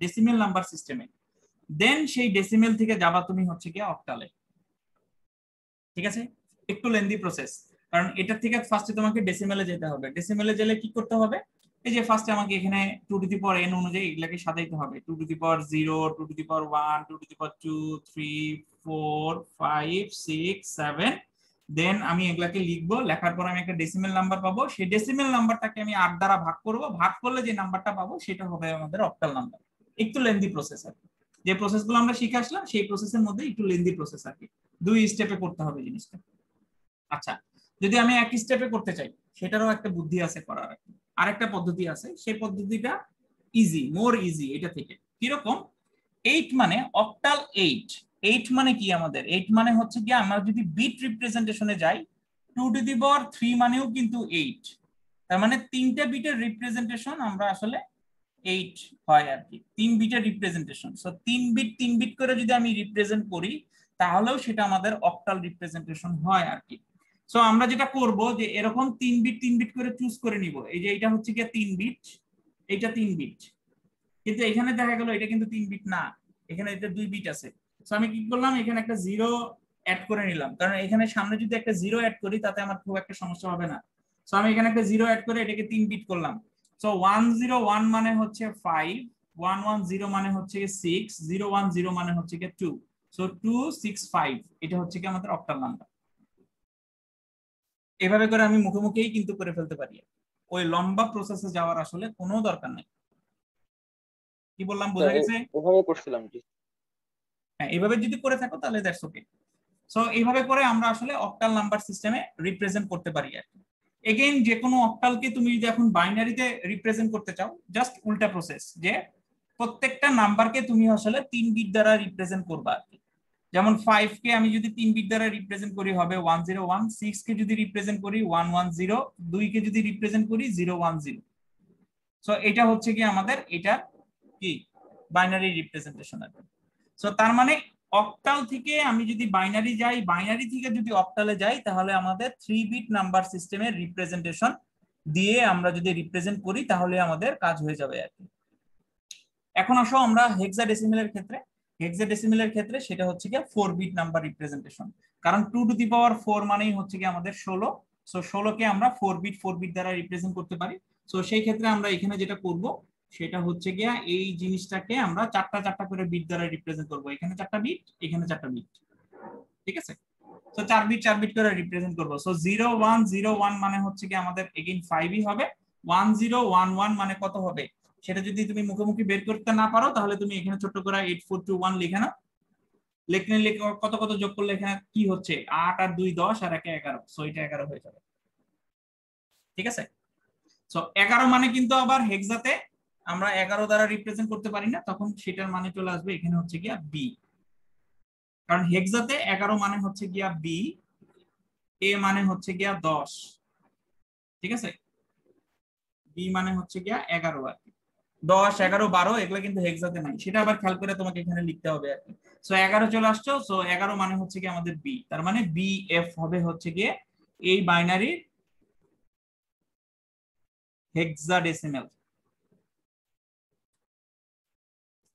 ডেসিমেল নাম্বার সিস্টেমে, দেন সেই ডেসিমেল থেকে যাবা তুমি হচ্ছে গিয়ে অক্টালে। ঠিক আছে, একটু লেন্দি প্রসেস, কারণ এটা থেকে ফার্স্টে তোমাকে ডেসিমেলে যেতে হবে। ডেসিমেলে গেলে কি করতে হবে, এই যে ফার্স্টে আমাকে এখানে 2 টু দি পাওয়ার n অনুযায়ী এগুলাকে সাজাইতে হবে। 2 to the power 0, 2 to the power 1, 2 to the power 2, 3, 4, 5, 6, 7, then আমি এগুলাকে লিখবো। লেখার পর আমি একটা ডেসিমেল নাম্বার পাবো, সেই ডেসিমেল নাম্বারটাকে আমি 8 দ্বারা ভাগ করব, ভাগ করলে যে নাম্বারটা পাবো সেটা হবে আমাদের অক্টাল নাম্বার। একটু লেন্দি প্রসেস আর কি, যে প্রসেসগুলো আমরা শিখে আসলাম সেই প্রসেসের মধ্যে একটু লেন্দি প্রসেস আর কি, 2 স্টেপে করতে হবে জিনিসটা। আচ্ছা, যদি আমি এক স্টেপে করতে চাই সেটারও একটা বুদ্ধি আছে করার, আরেকটা পদ্ধতি আছে, সেই পদ্ধতিটা ইজি, মোর ইজি এটা থেকে। কিরকম, 8 মানে অক্টাল 8 মানে কি আমাদের 8 মানে হচ্ছে কি আমরা যদি বিট রিপ্রেজেন্টেশনে যাই 2 টু দি পাওয়ার 3 মানেও কিন্তু 8, তার মানে তিনটা বিটের রিপ্রেজেন্টেশন আমরা আসলে 8 হয় আর কি, 3 বিটের রিপ্রেজেন্টেশন। সো 3 বিট করে যদি আমি রিপ্রেজেন্ট করি তাহলেও সেটা আমাদের অক্টাল রিপ্রেজেন্টেশন হয় আর কি। সো আমরা যেটা করব যে এরকম 3 বিট করে চুজ করে নিব। এই যে এটা হচ্ছে কি 3 বিট, এটা 3 বিট, কিন্তু এখানে দেখা গেল এটা কিন্তু 3 বিট না, এখানে এটা 2 বিট আছে। সো আমি কি করলাম, এখানে একটা 0 অ্যাড করে নিলাম, কারণ এখানে সামনে যদি একটা 0 অ্যাড করি তাতে আমার খুব একটা সমস্যা হবে না। সো আমি এখানে একটা 0 অ্যাড করে এটাকে 3 বিট করলাম। সো 101 মানে হচ্ছে 5, 110 মানে হচ্ছে 6, 010 মানে হচ্ছে 2, সো 265 এটা হচ্ছে কি আমাদের অক্টাল নাম্বার। এভাবে করে আমি মুখে মুখেই কিন্তু করে ফেলতে পারি, ওই লম্বা প্রসেসে যাওয়ার আসলে কোনো দরকার নাই। কি বললাম, বোঝা গেছে? ওভাবে করছিলাম জি। হ্যাঁ, এইভাবে যদি করে থাকো তাহলে দ্যাটস ওকে। সো এইভাবে করে আমরা আসলে অক্টাল নাম্বার সিস্টেমে রিপ্রেজেন্ট করতে পারি আর কি। এগেইন যে কোনো অক্টালকে তুমি যদি এখন বাইনারিতে রিপ্রেজেন্ট করতে চাও, জাস্ট উল্টা প্রসেস, যে প্রত্যেকটা নাম্বারকে তুমি আসলে 3 বিট দ্বারা রিপ্রেজেন্ট করবা আর কি। যেমন 5 কে আমি যদি 3 বিট দ্বারা রিপ্রেজেন্ট করি হবে 101, 6 কে যদি রিপ্রেজেন্ট করি 110, 2 কে যদি রিপ্রেজেন্ট করি 010। সো এটা হচ্ছে কি আমাদের এটা কি বাইনারি রিপ্রেজেন্টেশন আর কি। সো তার মানে অক্টাল থেকে আমি যদি বাইনারি যাই, বাইনারি থেকে যদি অক্টালে যাই, তাহলে আমাদের 3 বিট নাম্বার সিস্টেমের রিপ্রেজেন্টেশন দিয়ে আমরা যদি রিপ্রেজেন্ট করি তাহলে আমাদের কাজ হয়ে যাবে আর কি। এখন আসো আমরা হেক্সাডেসিমেলের ক্ষেত্রে, হেক্সাডেসিমেলের ক্ষেত্রে সেটা হচ্ছে কি 4 বিট নাম্বার রিপ্রেজেন্টেশন, কারণ 2 টু দি পাওয়ার 4 মানেই হচ্ছে কি আমাদের 16। সো 16 কে আমরা 4 বিট দ্বারা রিপ্রেজেন্ট করতে পারি। সো সেই ক্ষেত্রে আমরা এখানে যেটা করব সেটা হচ্ছে গিয়া এই জিনিসটাকে আমরা চারটা করে বিট দ্বারা রিপ্রেজেন্ট করব। এখানে 4টা বিট, এখানে 4টা বিট, ঠিক আছে। সো 4 বিট করে রিপ্রেজেন্ট করব। সো 0101 মানে হচ্ছে কি আমাদের এগেইন 5ই হবে। 1011 মানে কত হবে সেটা যদি তুমি মুখে বের করতে না পারো তাহলে তুমি এখানে ছোট করে 8421 লিখে নাও। লিখলে কত যোগ করলে এখানে কি হচ্ছে 8 আর 2 10 আর 1 11, সো এটা 11 হয়ে যাবে, ঠিক আছে। সো 11 মানে কিন্তু আবার হেক্সাতে আমরা 11 দ্বারা রিপ্রেজেন্ট করতে পারি না, তখন সেটার মানে চলে আসবে এখানে হচ্ছে গিয়া বি, কারণ হেক্সাতে 11 মানে হচ্ছে গিয়া বি, এ মানে হচ্ছে গিয়া 10, ঠিক আছে, বি মানে হচ্ছে গিয়া 11 আর কি। 10 11 12 এগুলো কিন্তু হেক্সাতে নাই, সেটা আবার খেয়াল করে তোমাকে এখানে লিখতে হবে আর কি। সো 11 চলে আসছো, সো 11 মানে হচ্ছে কি আমাদের বি, তার মানে বি এফ হবে হচ্ছে গিয়ে এই বাইনারি হেক্সাডেসিমাল,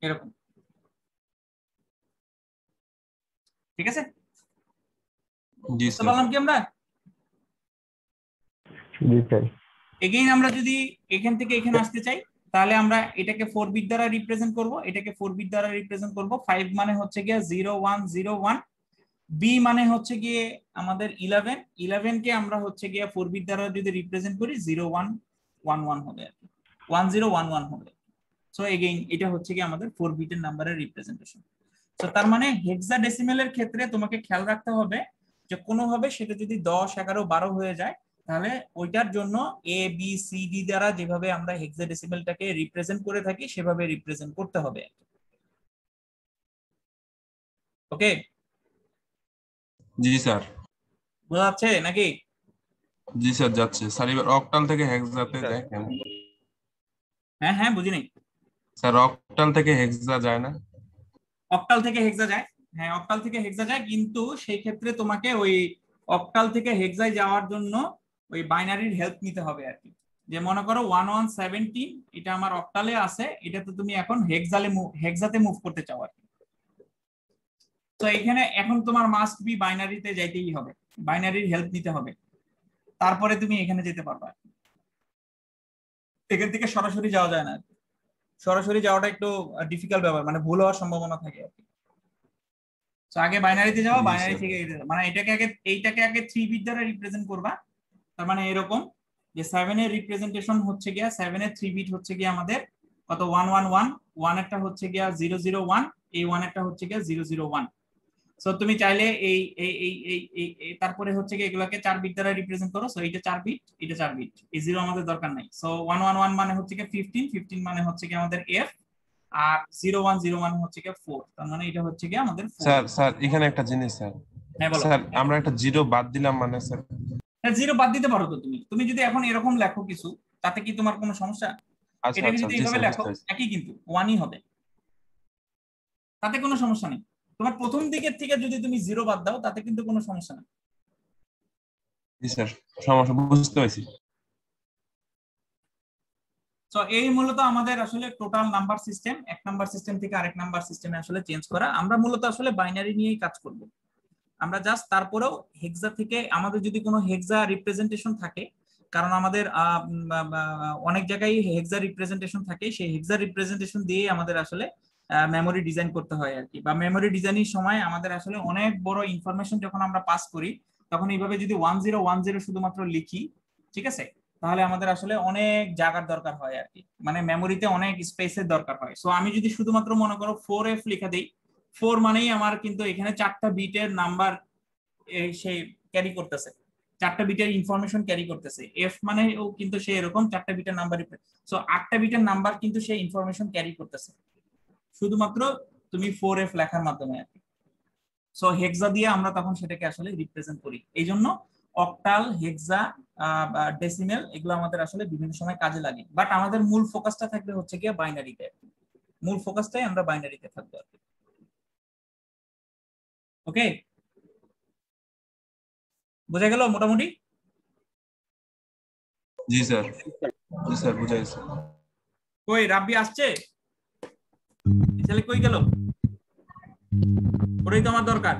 এরকম, ঠিক আছে। জি বুঝতে স্যার। পারলাম কি আমরা? জি স্যার। এগেইন আমরা যদি এখান থেকে এখানে আসতে চাই তাহলে আমরা এটাকে 4 বিট দ্বারা রিপ্রেজেন্ট করব, এটাকে 4 বিট দ্বারা রিপ্রেজেন্ট করব। 5 মানে হচ্ছে গিয়ে 0101, বি মানে হচ্ছে গিয়ে আমাদের 11 কে আমরা হচ্ছে গিয়ে 4 বিট দ্বারা যদি রিপ্রেজেন্ট করি 0111 হবে আর কি, 1011 হবে। সো এগেইন এটা হচ্ছে কি আমাদের 4 বিটের নাম্বারের রিপ্রেজেন্টেশন। তো তার মানে হেক্সাডেসিমেলের ক্ষেত্রে তোমাকে খেয়াল রাখতে হবে যে কোনোভাবে সেটা যদি 10, 11, 12 হয়ে যায় তাহলে ওইটার জন্য এ বি সি ডি দ্বারা যেভাবে আমরা হেক্সাডেসিমেলটাকে রিপ্রেজেন্ট করে থাকি সেভাবে রিপ্রেজেন্ট করতে হবে। ওকে, জি স্যার। বোঝা যাচ্ছে নাকি? জি স্যার যাচ্ছে স্যার। এবার অক্টাল থেকে হেক্সাতে যায় কেন? হ্যাঁ হ্যাঁ, বুঝি নাই। স্যার অক্টাল থেকে হেক্সা যায় না? অক্টাল থেকে হেক্সা যায়, হ্যাঁ অক্টাল থেকে হেক্সা যায়, কিন্তু সেই ক্ষেত্রে তোমাকে ওই অক্টাল থেকে হেক্সায় যাওয়ার জন্য ওই বাইনারির হেল্প নিতে হবে আর কি। যে মনে করো 1117 এটা আমার অক্টালে আছে, এটা তো তুমি এখন হেক্সাতে মুভ করতে চাও আর কি। তো এখানে এখন তোমার মাস্ট বি বাইনারিতে যাইতেই হবে, বাইনারির হেল্প নিতে হবে, তারপরে তুমি এখানে যেতে পারবা। এখান থেকে সরাসরি যাওয়া যায় না, সরাসরি যাওয়াটা একটু ডিফিকাল্ট ব্যাপার, মানে ভুল হওয়ার সম্ভাবনা থাকে আর কি। তো আগে বাইনারিতে যাওয়া, বাইনারি থেকে মানে এইটাকে আগে 3 বিট দ্বারা রিপ্রেজেন্ট করবা। তার মানে এরকম যে 7 এর রিপ্রেজেন্টেশন হচ্ছে গিয়া 7 এর 3 বিট হচ্ছে গিয়া আমাদের কত 111, 1 একটা হচ্ছে গিয়া 001, এই 1 একটা হচ্ছে গিয়া 001। সো তুমি চাইলে এই এই এই এই তারপরে হচ্ছে গিয়ে এগুলোকে 4 বিট দ্বারা রিপ্রেজেন্ট করো। সো এটা 4 বিট, এটা 4 বিট, এই 0 আমাদের দরকার নাই। সো 111 মানে হচ্ছে গিয়ে 15, 15 মানে হচ্ছে গিয়ে আমাদের এফ, আর 0101 মানে হচ্ছে গিয়ে 4, তার মানে এটা হচ্ছে গিয়ে আমাদের 4। স্যার এখানে একটা জিনিস স্যার। হ্যাঁ বলো। স্যার আমরা একটা 0 বাদ দিলাম মানে স্যার? হ্যাঁ 0 বাদ দিতে পারো তো তুমি যদি এখন এরকম লেখো কিছু, তাতে কি তোমার কোনো সমস্যা? আচ্ছা এটাকে আচ্ছা, যদি জি এইভাবে স্যার লেখো একই কিন্তু 1ই হবে, তাতে কোনো সমস্যা নেই। তোমার প্রথম দিকের থেকে যদি তুমি 0 বাদ দাও তাতে কিন্তু কোনো সমস্যা নেই। জি স্যার, সমস্যা বুঝতে পারছি। তো এই মূলত আমাদের আসলে টোটাল নাম্বার সিস্টেম, এক নাম্বার সিস্টেম থেকে আরেক নাম্বার সিস্টেমে আসলে চেঞ্জ করা। আমরা মূলত আসলে বাইনারি নিয়েই কাজ করব আমরা জাস্ট। তারপরেও হেক্সা থেকে আমাদের যদি কোনো হেক্সা রিপ্রেজেন্টেশন থাকে, কারণ আমাদের অনেক জায়গায় হেক্সা রিপ্রেজেন্টেশন থাকে, সেই হেক্সা রিপ্রেজেন্টেশন দিয়ে আমাদের আসলে মেমোরি ডিজাইন করতে হয় আর কি। বা মেমোরি ডিজাইনের সময় আমাদের আসলে অনেক বড় ইনফরমেশন যখন আমরা পাস করি, তখন এইভাবে যদি 1010 শুধুমাত্র লিখি, ঠিক আছে, তাহলে আমাদের আসলে অনেক জায়গার দরকার হয় আর কি, মানে মেমোরিতে অনেক স্পেসের দরকার হয়। সো আমি যদি শুধুমাত্র মনে করো 4F লিখে দিই, 4 মানেই আমার কিন্তু এখানে 4টা বিটের নাম্বার সে ক্যারি করতেছে, 4টা বিটের ইনফরমেশন ক্যারি করতেছে। এফ মানে ও কিন্তু সে এরকম 4টা বিটের নাম্বার, সো 8টা বিটের নাম্বার কিন্তু সে ইনফরমেশন ক্যারি করতেছে শুধুমাত্র তুমি 4F লেখার মাধ্যমে আর কি। সো হেক্সা দিয়ে আমরা তখন সেটাকে আসলে রিপ্রেজেন্ট করি। এই জন্য অক্টাল, হেক্সা, ডেসিমেল এগুলো আমাদের আসলে বিভিন্ন সময় কাজে লাগে, বাট আমাদের মূল ফোকাসটা থাকবে হচ্ছে গিয়ে বাইনারিতে। মূল ফোকাসটাই আমরা বাইনারিতে থাকবো আর কি। ওকে, বোঝা গেল মোটামুটি? জি স্যার, জি স্যার বুঝা গেছে। কই রাব্বি আসছে? ছেলে কই গেল? ওটাই তো আমার দরকার।